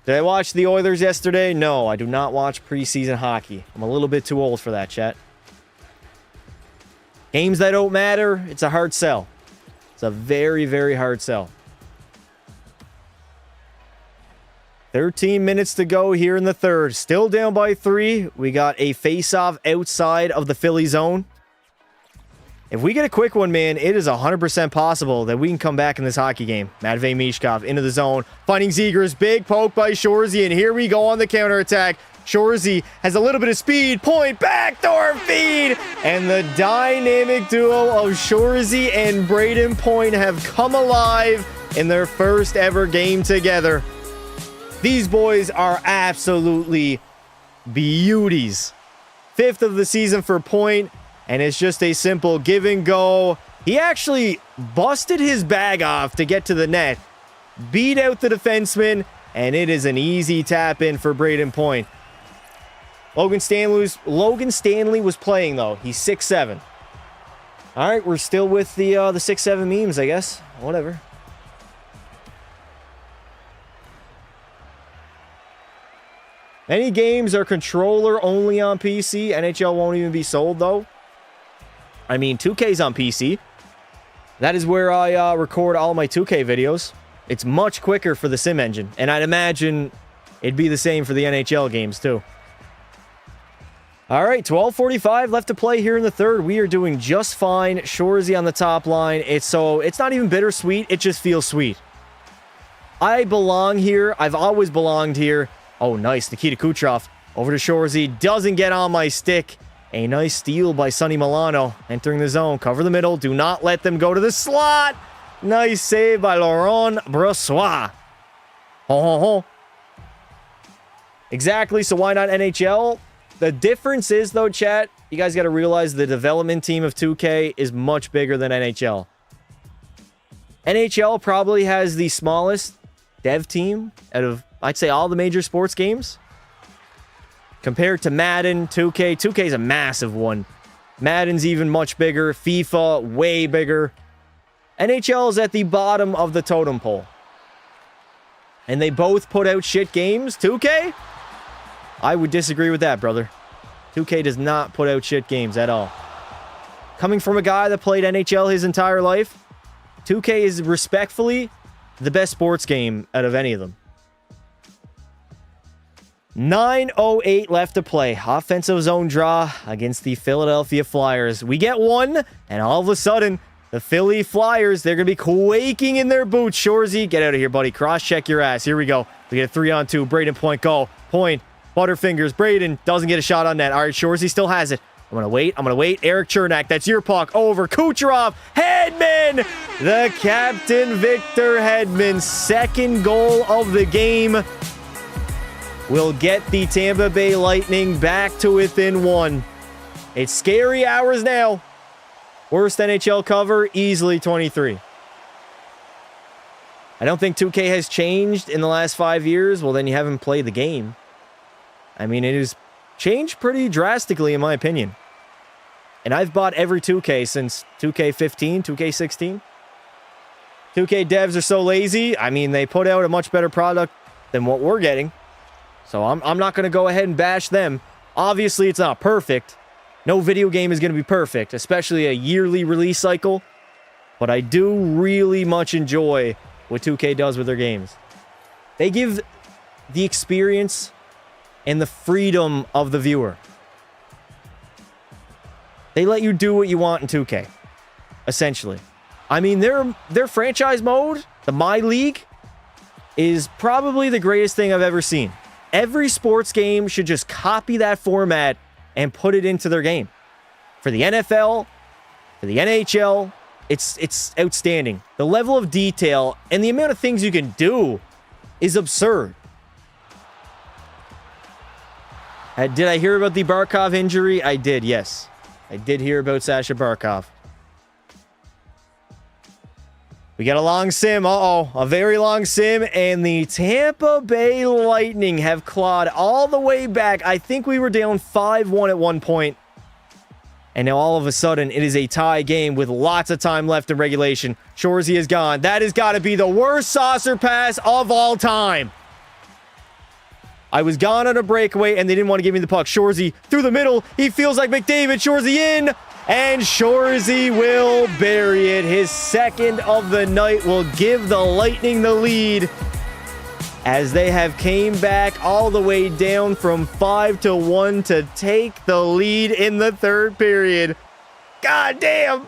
Did I watch the Oilers yesterday? No, I do not watch preseason hockey. I'm a little bit too old for that, chat. Games that don't matter, it's a hard sell. It's a very, very hard sell. 13 minutes to go here in the third. Still down by 3. We got a face-off outside of the Philly zone. If we get a quick one, man, it is 100% possible that we can come back in this hockey game. Matvei Mishkov into the zone. Finding Zegers. Big poke by Shorzy. And here we go on the counterattack. Shorzy has a little bit of speed. Point, backdoor feed. And the dynamic duo of Shorzy and Braden Point have come alive in their first ever game together. These boys are absolutely beauties. 5th of the season for Point. And it's just a simple give and go. He actually busted his bag off to get to the net, beat out the defenseman, and it is an easy tap in for Brayden Point. Logan Stanley was playing, though. He's 6'7". All right, we're still with the 6'7" memes, I guess. Whatever. Many games are controller only on PC. NHL won't even be sold, though. I mean, 2K's on PC. That is where I record all my 2K videos. It's much quicker for the sim engine. And I'd imagine it'd be the same for the NHL games, too. All right, 12:45 left to play here in the third. We are doing just fine. Shorzy on the top line. It's not even bittersweet. It just feels sweet. I belong here. I've always belonged here. Oh, nice. Nikita Kucherov over to Shorzy. Doesn't get on my stick. A nice steal by Sonny Milano. Entering the zone. Cover the middle. Do not let them go to the slot. Nice save by Laurent Brossoit. Ho, ho, ho. Exactly. So why not NHL? The difference is, though, chat, you guys got to realize the development team of 2K is much bigger than NHL. NHL probably has the smallest dev team out of, I'd say, all the major sports games. Compared to Madden, 2K. 2K is a massive one. Madden's even much bigger. FIFA, way bigger. NHL is at the bottom of the totem pole. And they both put out shit games. 2K? I would disagree with that, brother. 2K does not put out shit games at all. Coming from a guy that played NHL his entire life, 2K is respectfully the best sports game out of any of them. 9:08 left to play. Offensive zone draw against the Philadelphia Flyers. We get one, and all of a sudden, the Philly Flyers, they're going to be quaking in their boots. Shorzy, get out of here, buddy. Cross-check your ass. Here we go. We get a 3-on-2. Brayden Point, go. Point. Butterfingers. Brayden doesn't get a shot on net. All right, Shorzy still has it. I'm going to wait. Eric Chernak, that's your puck. Over. Kucherov. Hedman. The captain, Victor Hedman. Second goal of the game. Will get the Tampa Bay Lightning back to within one. It's scary hours now. Worst NHL cover, easily 23. I don't think 2K has changed in the last 5 years. Well, then you haven't played the game. I mean, it has changed pretty drastically, in my opinion. And I've bought every 2K since 2K15, 2K16. 2K devs are so lazy. I mean, they put out a much better product than what we're getting. So I'm not going to go ahead and bash them. Obviously, it's not perfect. No video game is going to be perfect, especially a yearly release cycle. But I do really much enjoy what 2K does with their games. They give the experience and the freedom of the viewer. They let you do what you want in 2K, essentially. I mean, their franchise mode, the My League, is probably the greatest thing I've ever seen. Every sports game should just copy that format and put it into their game. For the NFL, for the NHL, it's outstanding. The level of detail and the amount of things you can do is absurd. Did I hear about the Barkov injury? I did, yes. I did hear about Sasha Barkov. We got a long sim. Uh-oh. A very long sim. And the Tampa Bay Lightning have clawed all the way back. I think we were down 5-1 at one point. And now all of a sudden, it is a tie game with lots of time left in regulation. Shorzy is gone. That has got to be the worst saucer pass of all time. I was gone on a breakaway, and they didn't want to give me the puck. Shorzy through the middle. He feels like McDavid. Shorzy in. And Shorzy will bury it. His second of the night will give the Lightning the lead as they have came back all the way down from 5-1 to take the lead in the third period. God damn.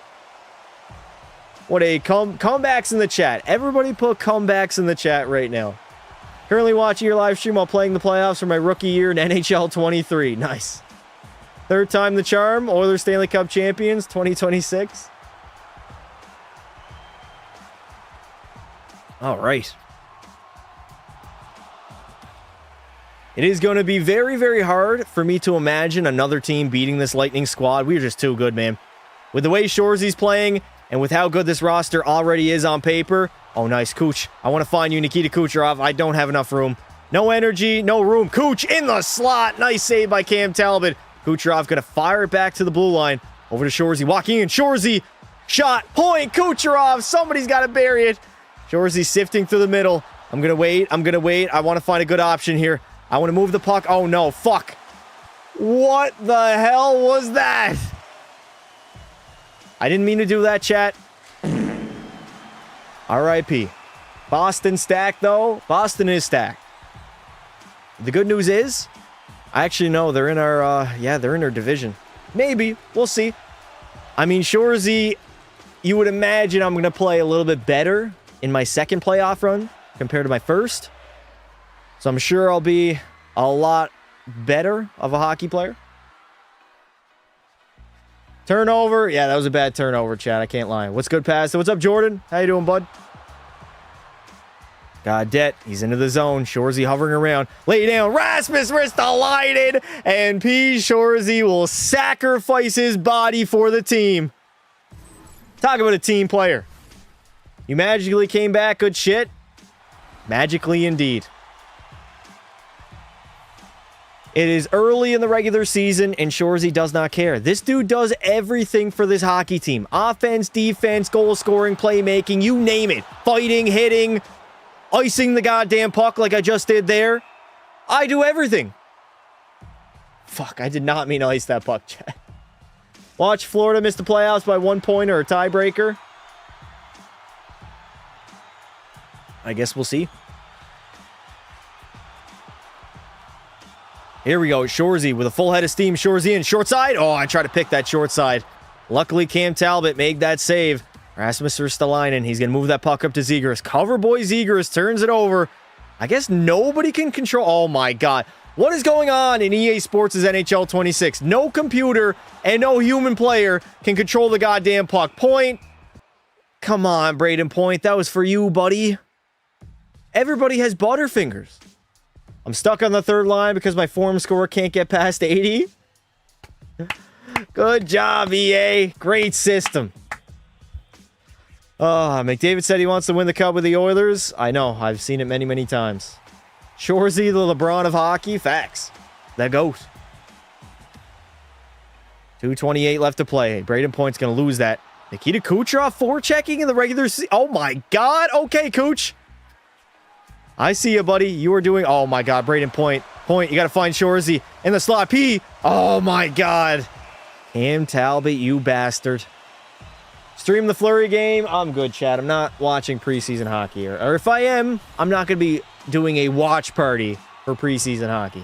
What a comebacks in the chat. Everybody put comebacks in the chat right now. Currently watching your live stream while playing the playoffs for my rookie year in NHL 23. Nice. Third time the charm. Oilers Stanley Cup champions 2026. All right. It is going to be very, very hard for me to imagine another team beating this Lightning squad. We're just too good, man. With the way Shorzy's playing and with how good this roster already is on paper. Oh, nice. Cooch. I want to find you, Nikita Kucherov. I don't have enough room. No energy, no room. Cooch in the slot. Nice save by Cam Talbot. Kucherov going to fire it back to the blue line. Over to Shorzy. Walking in. Shorzy. Shot. Point. Kucherov. Somebody's got to bury it. Shorzy sifting through the middle. I'm going to wait. I'm going to wait. I want to find a good option here. I want to move the puck. Oh, no. Fuck. What the hell was that? I didn't mean to do that, chat. R.I.P. Boston stacked, though. Boston is stacked. The good news is, I actually know they're in our, they're in our division. Maybe. We'll see. I mean, Shorzy, you would imagine I'm going to play a little bit better in my second playoff run compared to my first. So I'm sure I'll be a lot better of a hockey player. Turnover. Yeah, that was a bad turnover, Chad. I can't lie. What's good, Pastor? What's up, Jordan? How you doing, bud? Godet. He's into the zone. Shorzy hovering around. Lay down. Rasmus Ristolainen. And P. Shorzy will sacrifice his body for the team. Talk about a team player. You magically came back. Good shit. Magically indeed. It is early in the regular season, and Shorzy does not care. This dude does everything for this hockey team. Offense, defense, goal scoring, playmaking, you name it. Fighting, hitting, icing the goddamn puck like I just did there. I do everything. Fuck, I did not mean to ice that puck, Chad. Watch Florida miss the playoffs by 1 point or a tiebreaker. I guess we'll see. Here we go. Shorzy with a full head of steam. Shorzy in. Short side. Oh, I tried to pick that short side. Luckily, Cam Talbot made that save. Rasmus Ristolainen. He's going to move that puck up to Zegras. Cover boy Zegras turns it over. I guess nobody can control. Oh, my God. What is going on in EA Sports' NHL 26? No computer and no human player can control the goddamn puck. Point. Come on, Braden Point. That was for you, buddy. Everybody has butterfingers. I'm stuck on the third line because my form score can't get past 80. Good job, EA. Great system. McDavid said he wants to win the cup with the Oilers. I know. I've seen it many, many times. Shorzy, the LeBron of hockey. Facts. The GOAT. 2:28 left to play. Braden Point's going to lose that. Nikita Kucherov forechecking in the regular season. Oh, my God. Okay, Cooch. I see you, buddy. You are doing... Oh, my God. Braden Point. Point. You got to find Shorzy in the slot. P. Oh, my God. Cam Talbot, you bastard. Stream the Flurry game. I'm good, Chad. I'm not watching preseason hockey. Or if I am, I'm not going to be doing a watch party for preseason hockey.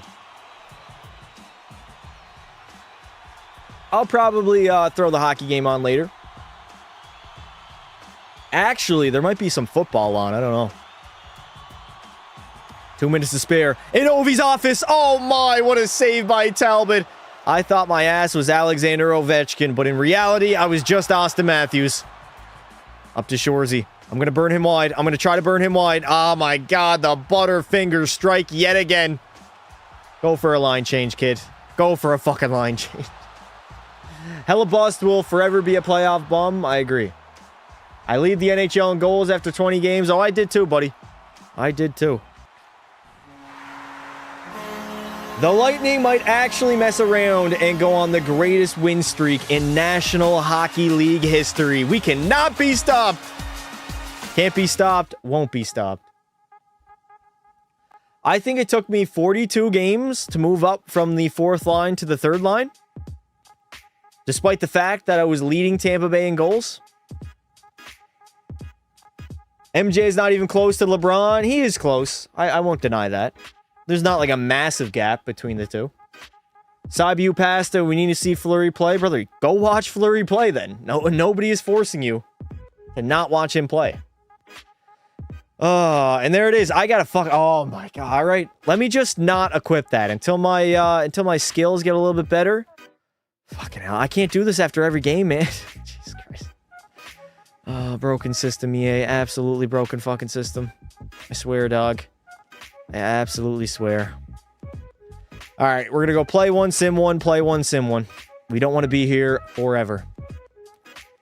I'll probably throw the hockey game on later. Actually, there might be some football on. I don't know. 2 minutes to spare. In Ovi's office. Oh my, what a save by Talbot. I thought my ass was Alexander Ovechkin, but in reality, I was just Austin Matthews. Up to Shorzy. I'm going to burn him wide. I'm going to try to burn him wide. Oh my God, the Butterfinger strike yet again. Go for a line change, kid. Go for a fucking line change. Hellebust will forever be a playoff bum. I agree. I lead the NHL in goals after 20 games. Oh, I did too, buddy. I did too. The Lightning might actually mess around and go on the greatest win streak in National Hockey League history. We cannot be stopped. Can't be stopped. Won't be stopped. I think it took me 42 games to move up from the fourth line to the third line. Despite the fact that I was leading Tampa Bay in goals. MJ is not even close to LeBron. He is close. I won't deny that. There's not like a massive gap between the two. Sabu Pasta, we need to see Fleury play. Brother, go watch Fleury play then. Nobody is forcing you to not watch him play. And there it is. I gotta fuck. Oh my God. All right. Let me just not equip that until my skills get a little bit better. Fucking hell. I can't do this after every game, man. Jesus Christ. Broken system, EA. Absolutely broken fucking system. I swear, dog. I absolutely swear. All right, we're going to go play one, sim one, play one, sim one. We don't want to be here forever.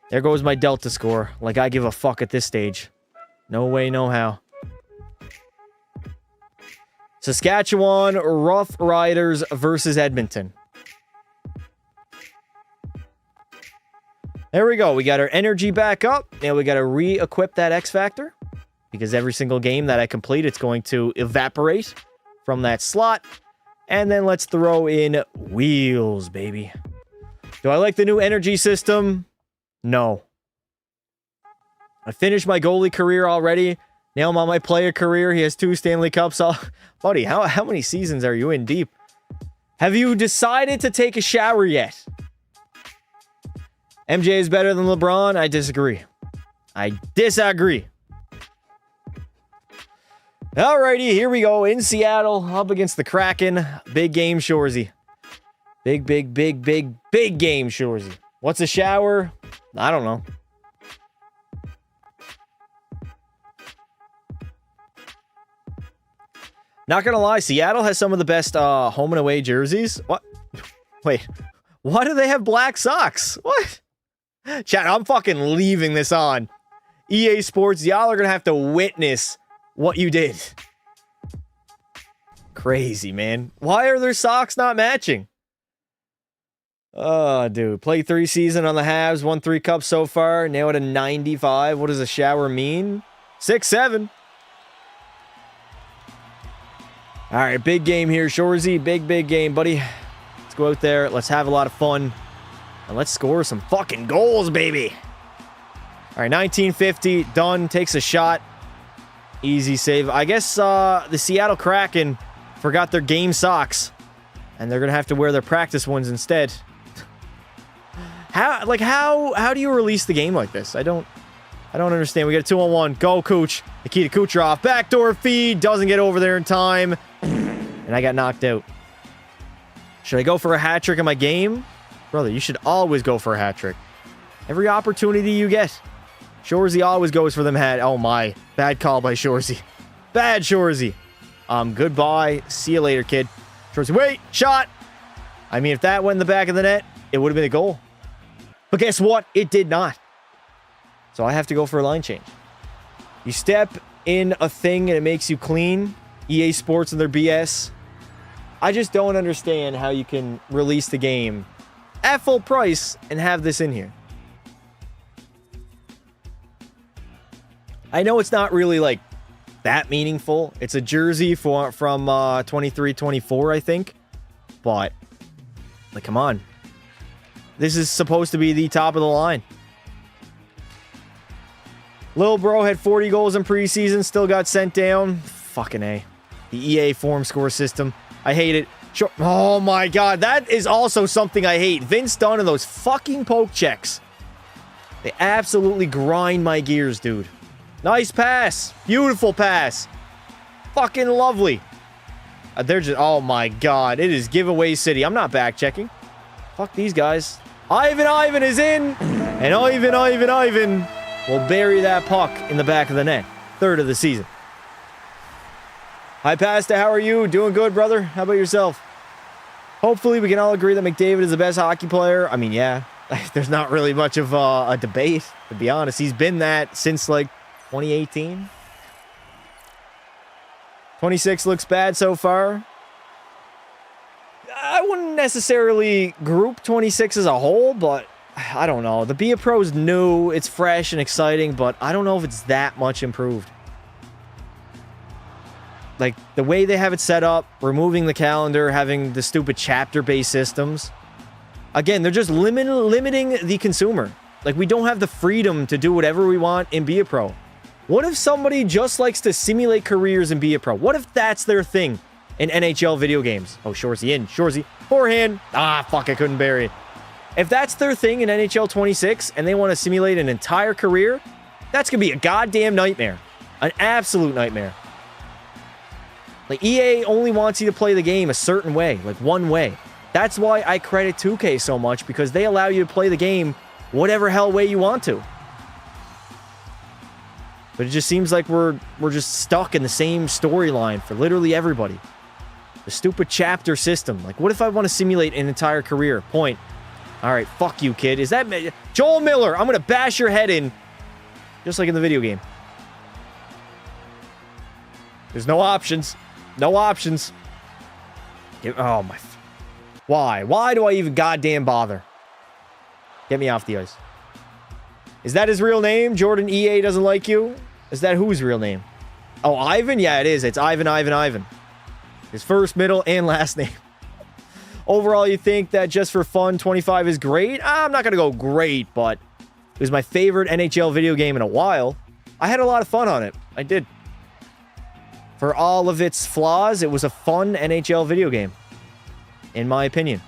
There goes my Delta score. Like I give a fuck at this stage. No way, no how. Saskatchewan Rough Riders versus Edmonton. There we go. We got our energy back up. Now we got to re-equip that X Factor. Because every single game that I complete, it's going to evaporate from that slot. And then let's throw in wheels, baby. Do I like the new energy system? No. I finished my goalie career already. Now I'm on my player career. He has 2 Stanley Cups. Buddy, how many seasons are you in deep? Have you decided to take a shower yet? MJ is better than LeBron? I disagree. I disagree. Alrighty, here we go. In Seattle, up against the Kraken. Big game, Shorzy. Big game, Shorzy. What's a shower? I don't know. Not gonna lie, Seattle has some of the best home and away jerseys. What? Wait, why do they have black socks? What? Chat, I'm fucking leaving this on. EA Sports, y'all are gonna have to witness what you did. Crazy, man. Why are their socks not matching? Oh, dude. Played 3 season on the Habs, won 3 cups so far. Now at a 95. What does a shower mean? 6-7. All right, big game here, Shorzy. Big game, buddy. Let's go out there. Let's have a lot of fun. And let's score some fucking goals, baby. All right, 1950. Done. Takes a shot. Easy save. I guess the Seattle Kraken forgot their game socks. And they're going to have to wear their practice ones instead. How do you release the game like this? I don't understand. We got a 2-on-1. Go, Cooch. Nikita Kucherov. Backdoor feed. Doesn't get over there in time. And I got knocked out. Should I go for a hat trick in my game? Brother, you should always go for a hat trick. Every opportunity you get. Shorzy always goes for them hat. Oh my. Bad call by Shorzy. Bad Shorzy. Goodbye. See you later, kid. Shorzy, wait. Shot. I mean, if that went in the back of the net, it would have been a goal. But guess what? It did not. So I have to go for a line change. You step in a thing and it makes you clean. EA Sports and their BS. I just don't understand how you can release the game at full price and have this in here. I know it's not really like that meaningful. It's a jersey from 23-24, I think. But like, come on. This is supposed to be the top of the line. Lil Bro had 40 goals in preseason, still got sent down. Fucking A. The EA form score system. I hate it. Sure. Oh my god, that is also something I hate. Vince Dunn and those fucking poke checks. They absolutely grind my gears, dude. Nice pass. Beautiful pass. Fucking lovely. They're just, oh my god. It is giveaway city. I'm not back checking. Fuck these guys. Ivan is in. And Ivan will bury that puck in the back of the net. 3rd of the season. Hi, Pasta. How are you? Doing good, brother? How about yourself? Hopefully, we can all agree that McDavid is the best hockey player. I mean, yeah. There's not really much of a debate, to be honest. He's been that since, like, 2018. 26 looks bad so far. I wouldn't necessarily group 26 as a whole, but I don't know. The Be A Pro is new. It's fresh and exciting, but I don't know if it's that much improved. Like, the way they have it set up, removing the calendar, having the stupid chapter-based systems. Again, they're just limiting the consumer. Like, we don't have the freedom to do whatever we want in Be A Pro. What if somebody just likes to simulate careers in Be A Pro? What if that's their thing in NHL video games? Oh, Shorzy in. Shorzy. Forehand. Ah, fuck, I couldn't bury it. If that's their thing in NHL 26 and they want to simulate an entire career, that's going to be a goddamn nightmare. An absolute nightmare. Like, EA only wants you to play the game a certain way, like one way. That's why I credit 2K so much, because they allow you to play the game whatever hell way you want to. But it just seems like we're just stuck in the same storyline for literally everybody. The stupid chapter system. Like, what if I want to simulate an entire career? Point. All right, fuck you, kid. Is that Joel Miller? I'm going to bash your head in. Just like in the video game. There's no options. No options. Oh, my... Why? Why do I even goddamn bother? Get me off the ice. Is that his real name? Jordan EA doesn't like you? Is that whose real name? Oh, Ivan? Yeah, it is. It's Ivan. His first, middle, and last name. Overall, you think that just for fun, 25 is great? I'm not going to go great, but it was my favorite NHL video game in a while. I had a lot of fun on it. I did. For all of its flaws, it was a fun NHL video game. In my opinion.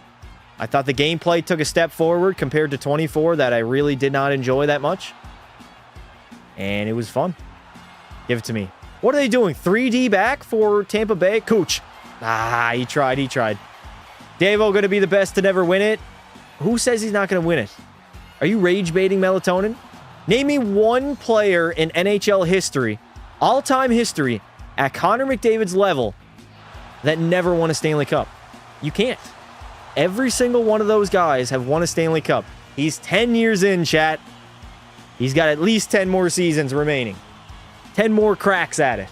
I thought the gameplay took a step forward compared to 24 that I really did not enjoy that much. And it was fun. Give it to me. What are they doing? 3D back for Tampa Bay? Cooch. He tried. Davo going to be the best to never win it? Who says he's not going to win it? Are you rage baiting Melatonin? Name me one player in NHL history, all-time history, at Connor McDavid's level that never won a Stanley Cup. You can't. Every single one of those guys have won a Stanley Cup. He's 10 years in, chat. He's got at least 10 more seasons remaining. 10 more cracks at it.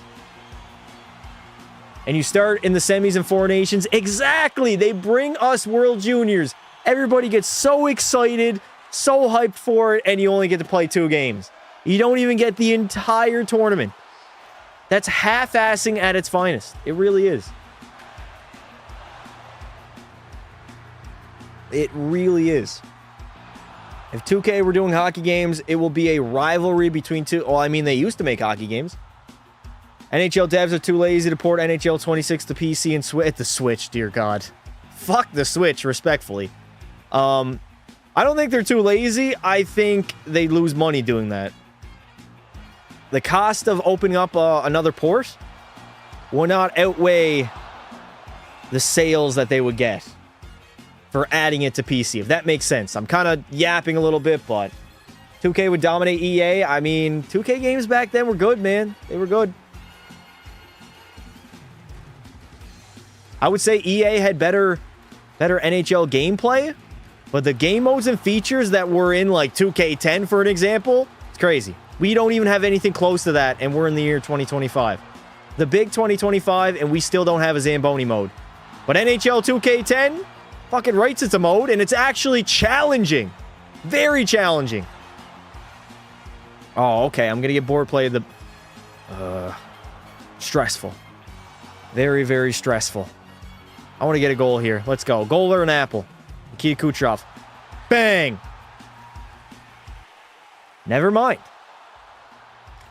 And you start in the semis and Four Nations. Exactly! They bring us World Juniors. Everybody gets so excited, so hyped for it, and you only get to play 2 games. You don't even get the entire tournament. That's half-assing at its finest. It really is. It really is. If 2K were doing hockey games, it will be a rivalry between two... Well, I mean, they used to make hockey games. NHL devs are too lazy to port NHL 26 to PC and Switch. The Switch, dear God. Fuck the Switch, respectfully. I don't think they're too lazy. I think they lose money doing that. The cost of opening up another port will not outweigh the sales that they would get for adding it to PC, if that makes sense. I'm kind of yapping a little bit, but 2K would dominate EA. I mean, 2K games back then were good, man. They were good. I would say EA had better NHL gameplay, but the game modes and features that were in like 2K10, for an example, it's crazy. We don't even have anything close to that, and we're in the year 2025. The big 2025, and we still don't have a Zamboni mode. But NHL 2K10 fucking writes it's a mode, and it's actually challenging. Very challenging. Oh, okay. I'm going to get board play of the... stressful. Very, very stressful. I want to get a goal here. Let's go. Goal or an apple. Nikita Kucherov. Bang! Never mind.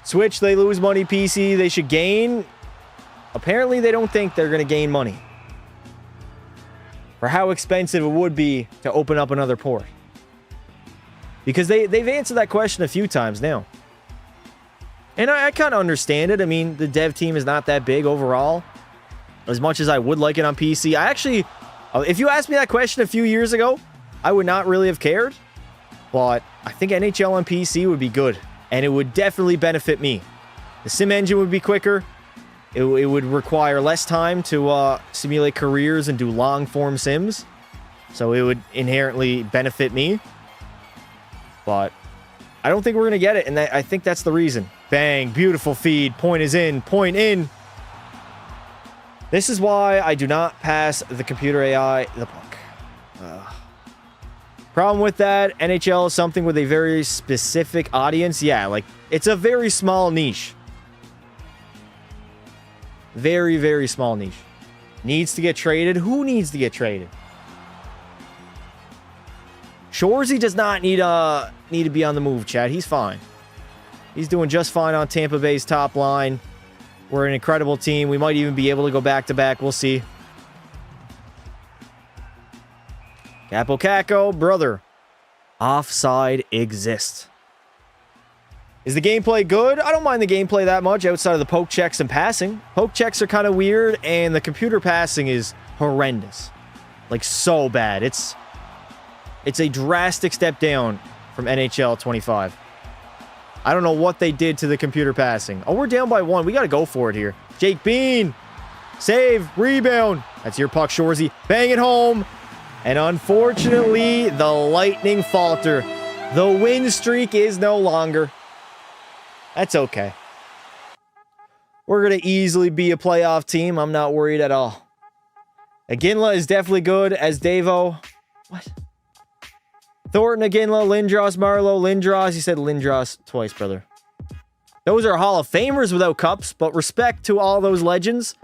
Switch, they lose money. PC, they should gain. Apparently, they don't think they're going to gain money. For how expensive it would be to open up another port. Because they've answered that question a few times now. And I kind of understand it. I mean, the dev team is not that big overall. As much as I would like it on PC. I actually, if you asked me that question a few years ago, I would not really have cared. But I think NHL on PC would be good. And it would definitely benefit me. The sim engine would be quicker. It would require less time to simulate careers and do long-form sims. So it would inherently benefit me. But I don't think we're going to get it. And I think that's the reason. Bang. Beautiful feed. Point is in. Point in. This is why I do not pass the computer AI the puck. Problem with that, NHL is something with a very specific audience. Yeah, like, it's a very small niche. Very, very small niche. Needs to get traded. Who needs to get traded? Shorzy does not need to be on the move, Chad. He's fine. He's doing just fine on Tampa Bay's top line. We're an incredible team. We might even be able to go back-to-back. We'll see. Capo Caco, brother. Offside exists. Is the gameplay good? I don't mind the gameplay that much outside of the poke checks and passing. Poke checks are kind of weird, and the computer passing is horrendous. Like, so bad. It's a drastic step down from NHL 25. I don't know what they did to the computer passing. Oh, we're down by 1. We got to go for it here. Jake Bean. Save. Rebound. That's your puck, Shorzy. Bang it home. And unfortunately, the Lightning falter. The win streak is no longer. That's okay. We're going to easily be a playoff team. I'm not worried at all. Iginla is definitely good as Davo. What? Thornton, Iginla, Lindros, Marlowe, Lindros. You said Lindros twice, brother. Those are Hall of Famers without cups, but respect to all those legends.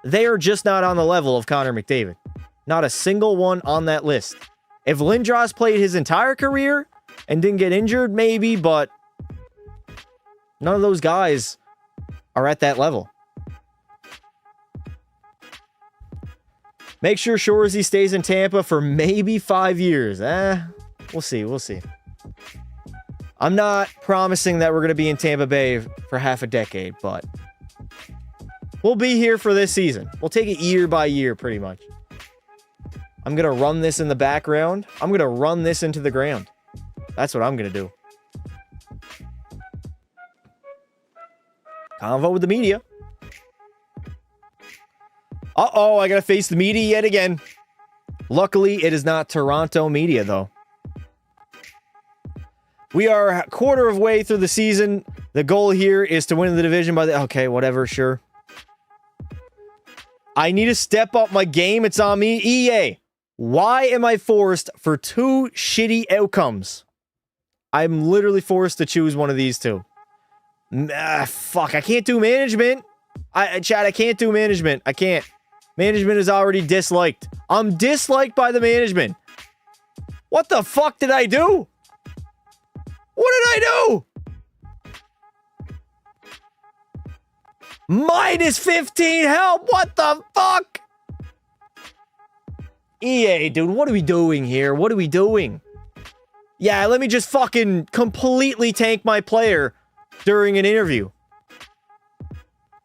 They are just not on the level of Connor McDavid. Not a single one on that list. If Lindros played his entire career and didn't get injured, maybe, but none of those guys are at that level. Make sure Shorzy stays in Tampa for maybe 5 years. We'll see. We'll see. I'm not promising that we're going to be in Tampa Bay for half a decade, but we'll be here for this season. We'll take it year by year, pretty much. I'm going to run this in the background. I'm going to run this into the ground. That's what I'm going to do. Convo with the media. Uh-oh, I got to face the media yet again. Luckily, it is not Toronto media, though. We are a quarter of way through the season. The goal here is to win the division by the... Okay, whatever, sure. I need to step up my game. It's on me. EA, why am I forced for 2 shitty outcomes? I'm literally forced to choose one of these 2. Fuck, I can't do management. Chad, I can't do management. I can't. Management is already disliked. I'm disliked by the management. What the fuck did I do? What did I do? -15, help! What the fuck? EA, dude, what are we doing here? What are we doing? Yeah, let me just fucking completely tank my player during an interview.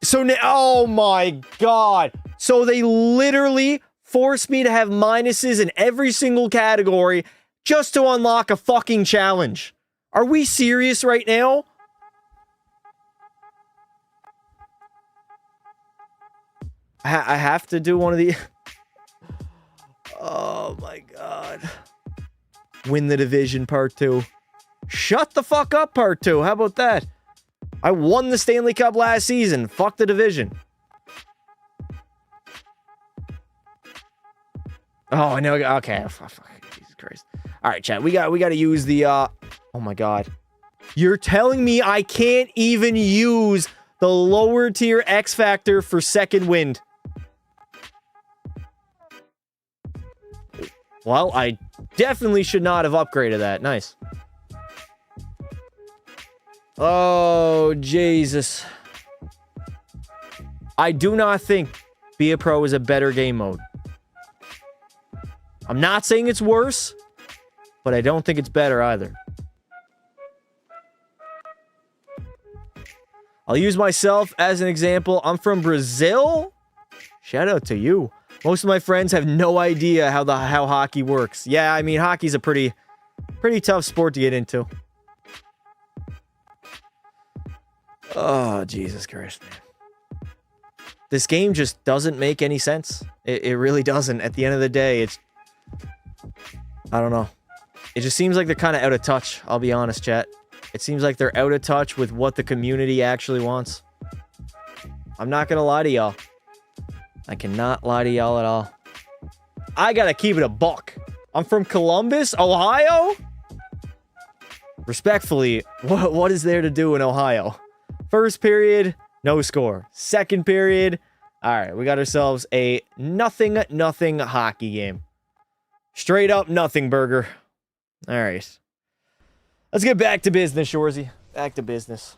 So, oh my god. So they literally forced me to have minuses in every single category just to unlock a fucking challenge. Are we serious right now? I have to do one of the... Oh my god. Win the division part 2. Shut the fuck up part 2. How about that? I won the Stanley Cup last season. Fuck the division. Oh, I know. Okay. Fuck. Jesus Christ. All right, chat. We got to use the... Oh my god. You're telling me I can't even use the lower tier X Factor for second wind? Well, I definitely should not have upgraded that. Nice. Oh, Jesus. I do not think Be a Pro is a better game mode. I'm not saying it's worse, but I don't think it's better either. I'll use myself as an example. I'm from Brazil. Shout out to you. Most of my friends have no idea how hockey works. Yeah, I mean, hockey's a pretty tough sport to get into. Oh, Jesus Christ, man. This game just doesn't make any sense. It really doesn't. At the end of the day, it's... I don't know. It just seems like they're kind of out of touch, I'll be honest, chat. It seems like they're out of touch with what the community actually wants. I'm not gonna lie to y'all. I cannot lie to y'all at all. I gotta keep it a buck. I'm from Columbus, Ohio? Respectfully, what is there to do in Ohio? First period, no score. Second period, all right, we got ourselves a nothing hockey game. Straight up nothing burger. All right. Let's get back to business, Shorzy. Back to business.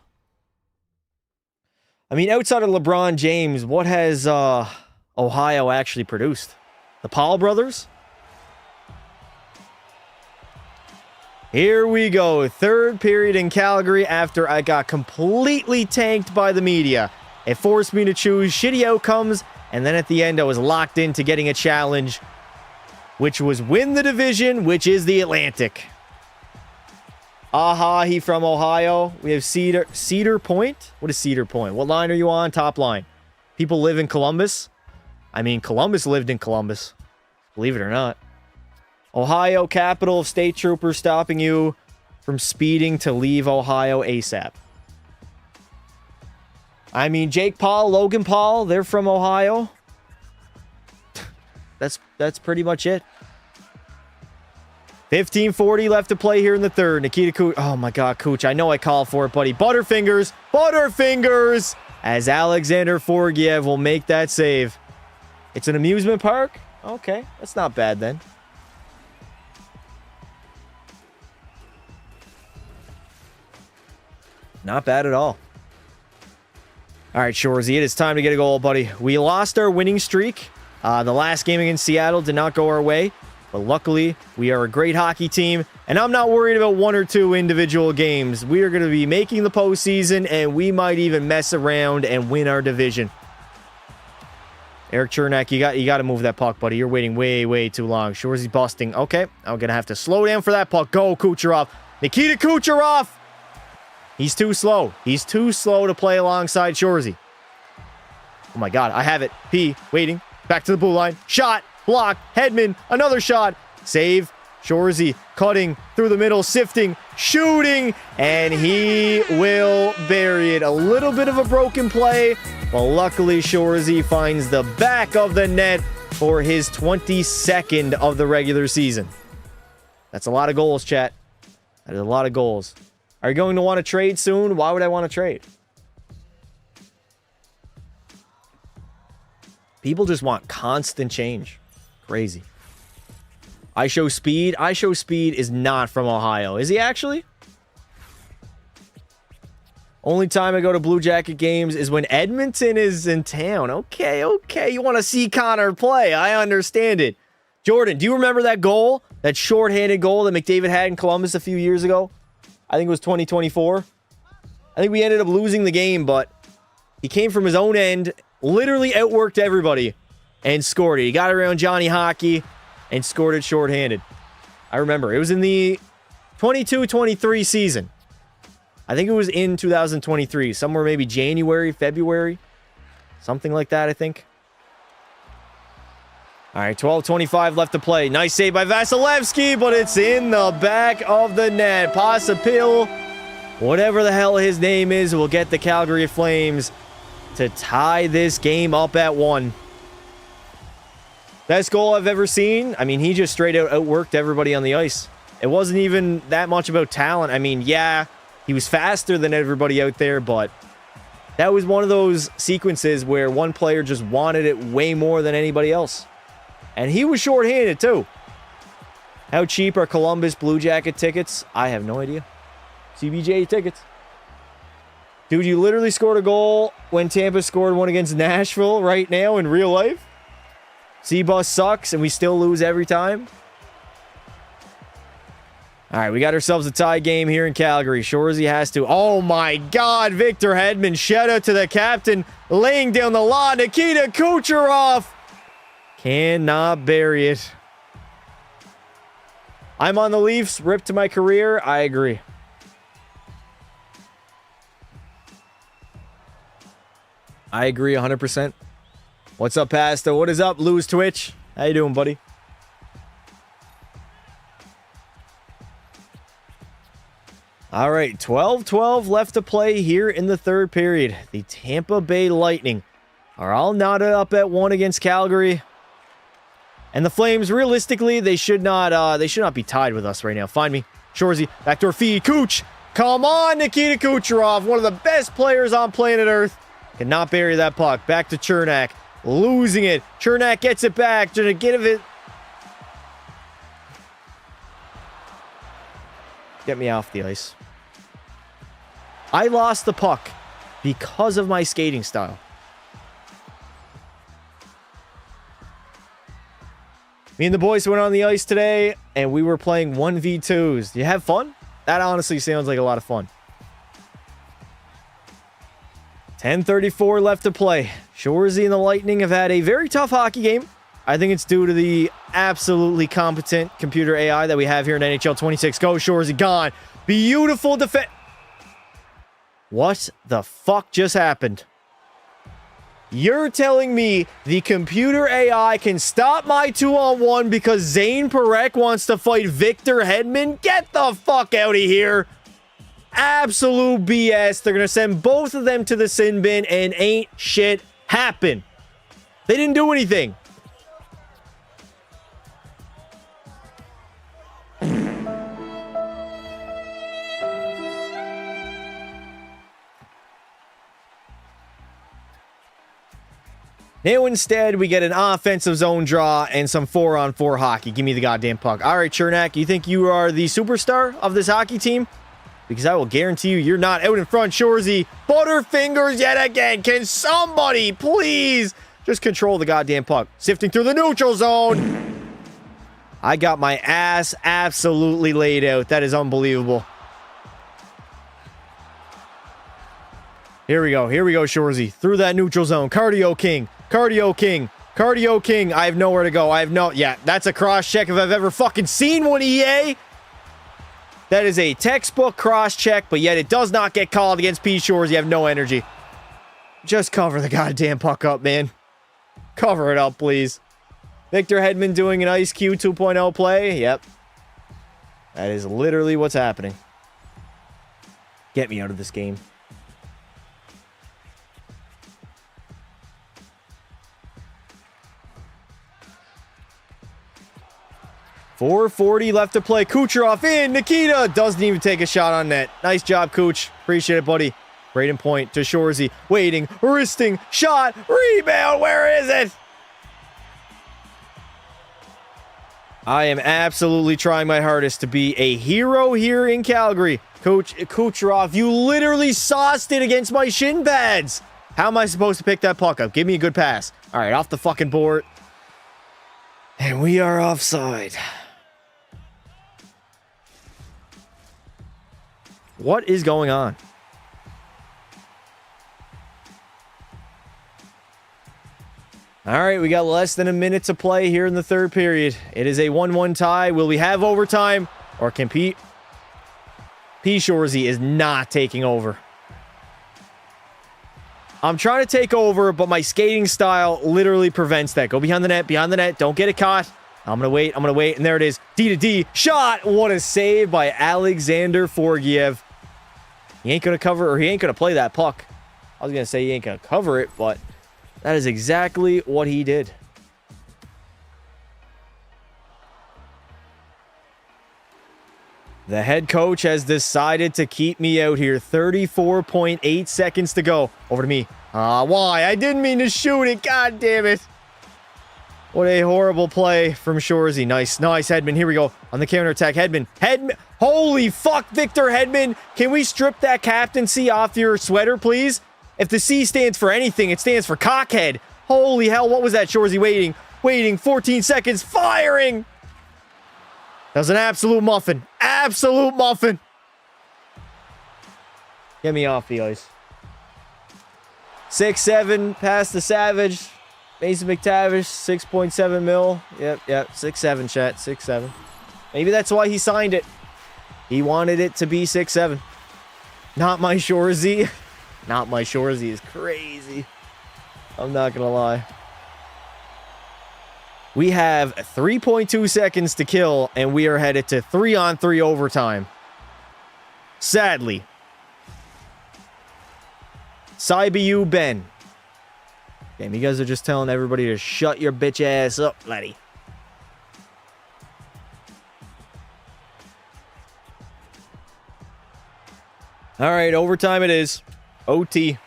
I mean, outside of LeBron James, what has Ohio actually produced? The Paul brothers? Here we go. Third period in Calgary after I got completely tanked by the media. It forced me to choose shitty outcomes, and then at the end I was locked into getting a challenge, which was win the division, which is the Atlantic. Aha, he from Ohio. We have Cedar Point. What is Cedar Point? What line are you on? Top line. People live in Columbus. I mean, Columbus lived in Columbus. Believe it or not. Ohio, capital of state troopers stopping you from speeding to leave Ohio ASAP. I mean, Jake Paul, Logan Paul, they're from Ohio. That's pretty much it. 15:40 left to play here in the third. Nikita Kuch. Oh my God, Kuch. I know I called for it, buddy. Butterfingers. Butterfingers. As Alexander Forgiev will make that save. It's an amusement park? Okay, that's not bad then. Not bad at all. All right, Shorzy, it is time to get a goal, buddy. We lost our winning streak. The last game against Seattle did not go our way. But luckily, we are a great hockey team. And I'm not worried about one or two individual games. We are going to be making the postseason, and we might even mess around and win our division. Eric Chernak, you got to move that puck, buddy. You're waiting way too long. Shorzy busting. Okay, I'm going to have to slow down for that puck. Go, Kucherov. Nikita Kucherov! He's too slow. He's too slow to play alongside Shorzy. Oh my God, I have it. P, waiting. Back to the blue line. Shot. Block. Hedman. Another shot. Save. Shorzy cutting through the middle. Sifting. Shooting. And he will bury it. A little bit of a broken play. But luckily, Shorzy finds the back of the net for his 22nd of the regular season. That's a lot of goals, chat. That is a lot of goals. Are you going to want to trade soon? Why would I want to trade? People just want constant change. Crazy. I Show Speed. I Show Speed is not from Ohio. Is he actually? Only time I go to Blue Jacket games is when Edmonton is in town. Okay. You want to see Connor play. I understand it. Jordan, do you remember that goal? That shorthanded goal that McDavid had in Columbus a few years ago? I think it was 2024. I think we ended up losing the game, but he came from his own end, literally outworked everybody, and scored it. He got around Johnny Hockey and scored it shorthanded. I remember. It was in the 22-23 season. I think it was in 2023. Somewhere maybe January, February. Something like that, I think. All right, 12:25 left to play. Nice save by Vasilevsky, but it's in the back of the net. Posipil, whatever the hell his name is, will get the Calgary Flames to tie this game up at 1. Best goal I've ever seen. I mean, he just straight out outworked everybody on the ice. It wasn't even that much about talent. I mean, yeah, he was faster than everybody out there, but that was one of those sequences where one player just wanted it way more than anybody else. And he was shorthanded, too. How cheap are Columbus Blue Jacket tickets? I have no idea. CBJ tickets. Dude, you literally scored a goal when Tampa scored one against Nashville right now in real life? C-Bus sucks, and we still lose every time? All right, we got ourselves a tie game here in Calgary. Shorzy has to. Oh, my God. Victor Hedman. Shout out to the captain. Laying down the law. Nikita Kucherov. Cannot bury it. I'm on the Leafs. Rip to my career. I agree. I agree 100%. What's up, Pasta? What is up, Lose Twitch? How you doing, buddy? All right, 12-12 left to play here in the third period. The Tampa Bay Lightning are all knotted up at 1 against Calgary. And the Flames, realistically, they should not be tied with us right now. Find me. Shorzy, backdoor feed. Cooch. Come on, Nikita Kucherov. One of the best players on planet Earth. Cannot bury that puck. Back to Chernak. Losing it. Chernak gets it back. Gonna get it. Get me off the ice. I lost the puck because of my skating style. Me and the boys went on the ice today, and we were playing 1v2s. Do you have fun? That honestly sounds like a lot of fun. 10:34 left to play. Shorzy and the Lightning have had a very tough hockey game. I think it's due to the absolutely competent computer AI that we have here in NHL 26. Go, Shorzy, gone. Beautiful defense. What the fuck just happened? You're telling me the computer AI can stop my 2-on-1 because Zane Perek wants to fight Victor Hedman? Get the fuck out of here. Absolute BS. They're going to send both of them to the sin bin and ain't shit happen. They didn't do anything. Now instead, we get an offensive zone draw and some 4-on-4 hockey. Give me the goddamn puck. All right, Chernak, you think you are the superstar of this hockey team? Because I will guarantee you, you're not. Out in front, Shorzy. Butterfingers yet again. Can somebody please just control the goddamn puck? Sifting through the neutral zone. I got my ass absolutely laid out. That is unbelievable. Here we go. Here we go, Shorzy. Through that neutral zone. Cardio King. Cardio King. Cardio King. I have nowhere to go. I have no... Yeah, that's a cross-check if I've ever fucking seen one, EA. That is a textbook cross-check, but yet it does not get called against P. Shores. You have no energy. Just cover the goddamn puck up, man. Cover it up, please. Victor Hedman doing an Ice Q 2.0 play. Yep. That is literally what's happening. Get me out of this game. .440 left to play. Kucherov in. Nikita doesn't even take a shot on net. Nice job, Kuch. Appreciate it, buddy. Braden Point to Shorzy. Waiting. Wristing. Shot. Rebound. Where is it? I am absolutely trying my hardest to be a hero here in Calgary. Coach Kucherov, you literally sauced it against my shin pads. How am I supposed to pick that puck up? Give me a good pass. All right, off the fucking board. And we are offside. What is going on? All right, we got less than a minute to play here in the third period. It is a 1-1 tie. Will we have overtime? Or can P. Shorzy is not taking over. I'm trying to take over, but my skating style literally prevents that. Go behind the net, behind the net. Don't get it caught. I'm going to wait, and there it is. D to D. Shot! What a save by Alexander Forgiev. He ain't going to cover, or he ain't going to play that puck. I was going to say he ain't going to cover it, but that is exactly what he did. The head coach has decided to keep me out here. 34.8 seconds to go. Over to me. Why? I didn't mean to shoot it. God damn it. What a horrible play from Shorzy. Nice, Hedman. Here we go. On the counterattack. Hedman. Holy fuck, Victor Hedman. Can we strip that captaincy off your sweater, please? If the C stands for anything, it stands for cockhead. Holy hell, what was that, Shorzy? Waiting. 14 seconds. Firing. That was an absolute muffin. Absolute muffin. Get me off the ice. 6-7 past the Savage. Mason McTavish, 6.7 mil. Yep, 6-7, chat. 6-7. Maybe that's why he signed it. He wanted it to be 6-7. Not my Shorzy. Not my Shorzy is crazy. I'm not gonna lie. We have 3.2 seconds to kill, and we are headed to 3-on-3 overtime. Sadly. Saibu Ben. Damn, you guys are just telling everybody to shut your bitch ass up, laddie. All right, overtime it is. OT.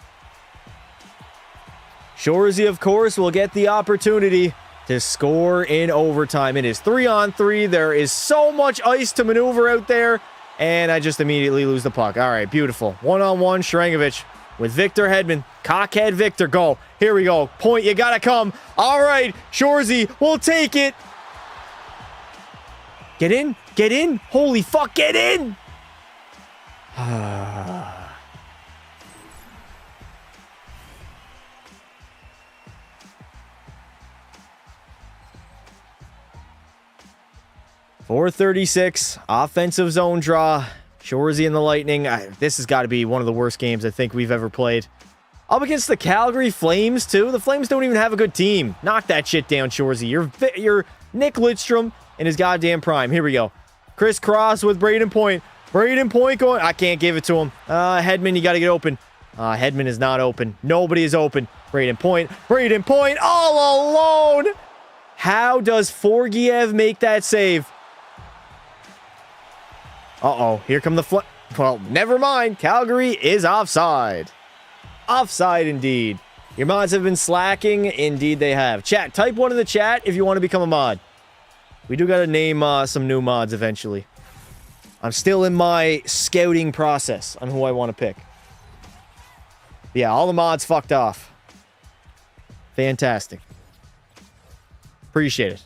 Shorzy, of course, will get the opportunity to score in overtime. It is 3-on-3. There is so much ice to maneuver out there, and I just immediately lose the puck. All right, beautiful. 1-on-1, Sharangovich with Victor Hedman. Cockhead Victor, go. Here we go. Point, you gotta come. All right, Shorzy will take it. Get in. Get in. Holy fuck, get in. 4:36, offensive zone draw. Shorzy and the Lightning. This has got to be one of the worst games I think we've ever played. Up against the Calgary Flames, too. The Flames don't even have a good team. Knock that shit down, Shorzy. You're Nick Lidstrom in his goddamn prime. Here we go. Chris Cross with Braden Point. Braden Point going... I can't give it to him. Hedman, you got to get open. Hedman is not open. Nobody is open. Braden Point. Braden Point all alone. How does Forgiev make that save? Uh-oh. Here come the... Well, never mind. Calgary is offside. Offside indeed. Your mods have been slacking. Indeed they have. Chat, type 1 in the chat if you want to become a mod. We do got to name some new mods eventually. I'm still in my scouting process on who I want to pick. Yeah, all the mods fucked off. Fantastic. Appreciate it.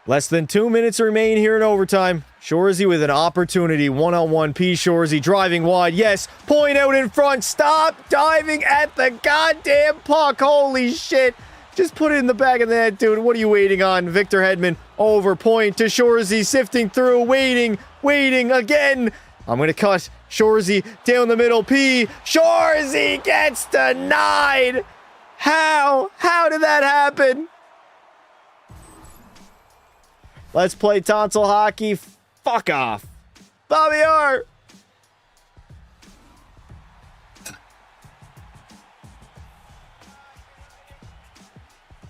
Less than 2 minutes remain here in overtime. Shorzy with an opportunity. One-on-one. P. Shorzy driving wide. Yes. Point out in front. Stop diving at the goddamn puck. Holy shit. Just put it in the back of the net, dude. What are you waiting on? Victor Hedman over point to Shorzy. Sifting through. Waiting again. I'm going to cut Shorzy down the middle. P. Shorzy gets denied. How? How did that happen? Let's play tonsil hockey. Fuck off. Bobby Hart.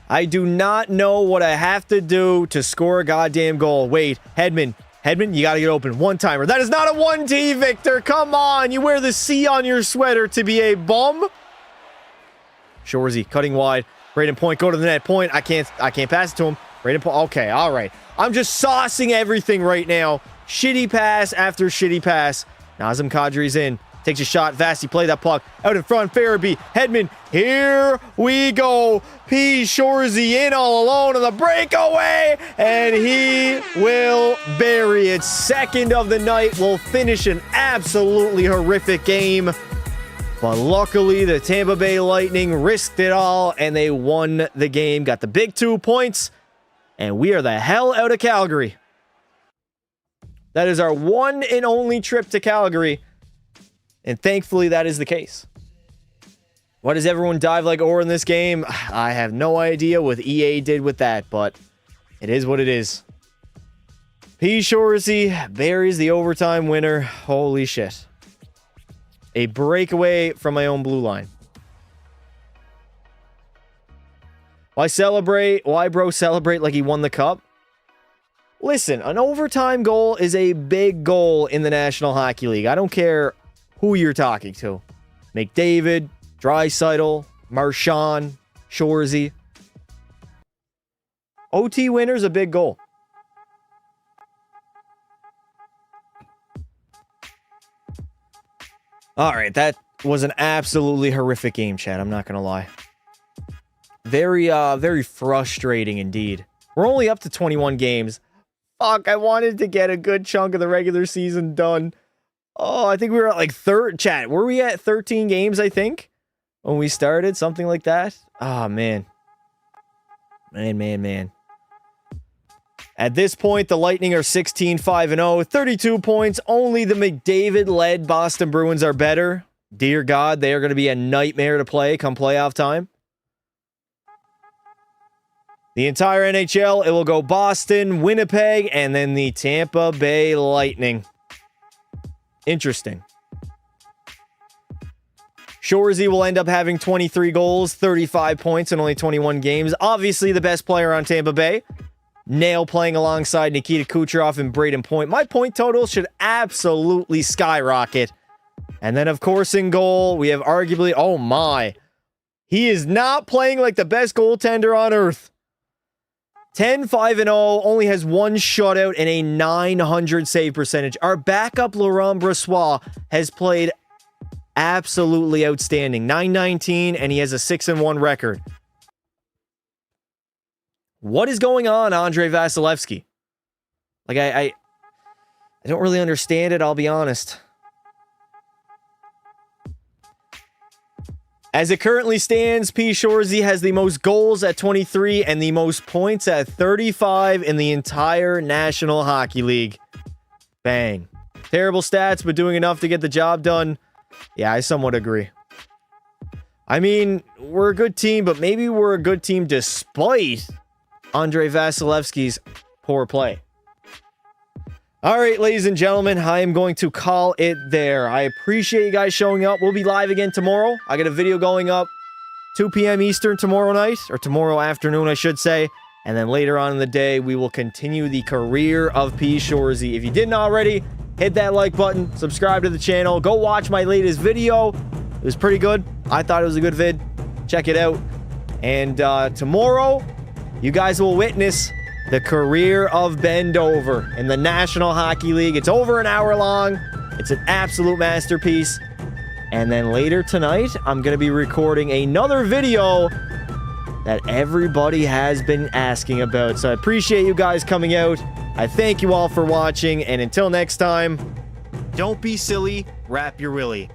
I do not know what I have to do to score a goddamn goal. Wait, Hedman, you gotta get open. One-timer. That is not a 1T, Victor. Come on. You wear the C on your sweater to be a bum. Shorzy cutting wide. Braden Point, go to the net. Point. I can't pass it to him. Braden Point. Okay, all right. I'm just saucing everything right now. Shitty pass after shitty pass. Nazem Kadri's in. Takes a shot. Vasi play that puck. Out in front. Farabee. Hedman. Here we go. P. Shorzy in all alone on the breakaway. And he will bury it. Second of the night. Will finish an absolutely horrific game. But luckily, the Tampa Bay Lightning risked it all. And they won the game. Got the big 2 points. And we are the hell out of Calgary. That is our one and only trip to Calgary. And thankfully, that is the case. Why does everyone dive like ore in this game? I have no idea what EA did with that, but it is what it is. P. Shorzy buries the overtime winner. Holy shit. A breakaway from my own blue line. Why celebrate? Why, bro, celebrate like he won the cup? Listen, an overtime goal is a big goal in the National Hockey League. I don't care who you're talking to. McDavid, Draisaitl, Marchand, Shorzy. OT winner's a big goal. All right, that was an absolutely horrific game, Chad. I'm not going to lie. Very frustrating indeed. We're only up to 21 games. Fuck, I wanted to get a good chunk of the regular season done. Oh, I think we were at like chat. Were we at 13 games, I think? When we started, something like that? Oh, man. Man. At this point, the Lightning are 16-5-0, 32 points. Only the McDavid-led Boston Bruins are better. Dear God, they are going to be a nightmare to play come playoff time. The entire NHL, it will go Boston, Winnipeg, and then the Tampa Bay Lightning. Interesting. Shorzy will end up having 23 goals, 35 points in only 21 games. Obviously the best player on Tampa Bay. Nail playing alongside Nikita Kucherov and Braden Point. My point total should absolutely skyrocket. And then, of course, in goal, we have arguably... Oh, my. He is not playing like the best goaltender on earth. 10-5-0, only has one shutout and a 900 save percentage. Our backup Laurent Brossoit has played absolutely outstanding. 919, and he has a 6-1 record. What is going on, Andrei Vasilevsky? Like, I don't really understand it, I'll be honest. As it currently stands, P. Shorzy has the most goals at 23 and the most points at 35 in the entire National Hockey League. Bang. Terrible stats, but doing enough to get the job done. Yeah, I somewhat agree. I mean, we're a good team, but maybe we're a good team despite Andrei Vasilevsky's poor play. All right, ladies and gentlemen, I am going to call it there. I appreciate you guys showing up. We'll be live again tomorrow. I got a video going up 2 p.m. Eastern tomorrow night, or tomorrow afternoon, I should say. And then later on in the day, we will continue the career of P. Shorzy. If you didn't already, hit that like button, subscribe to the channel, go watch my latest video. It was pretty good. I thought it was a good vid. Check it out. And tomorrow, you guys will witness the career of Bendover in the National Hockey League. It's over an hour long. It's an absolute masterpiece. And then later tonight, I'm going to be recording another video that everybody has been asking about. So I appreciate you guys coming out. I thank you all for watching. And until next time, don't be silly, wrap your willy.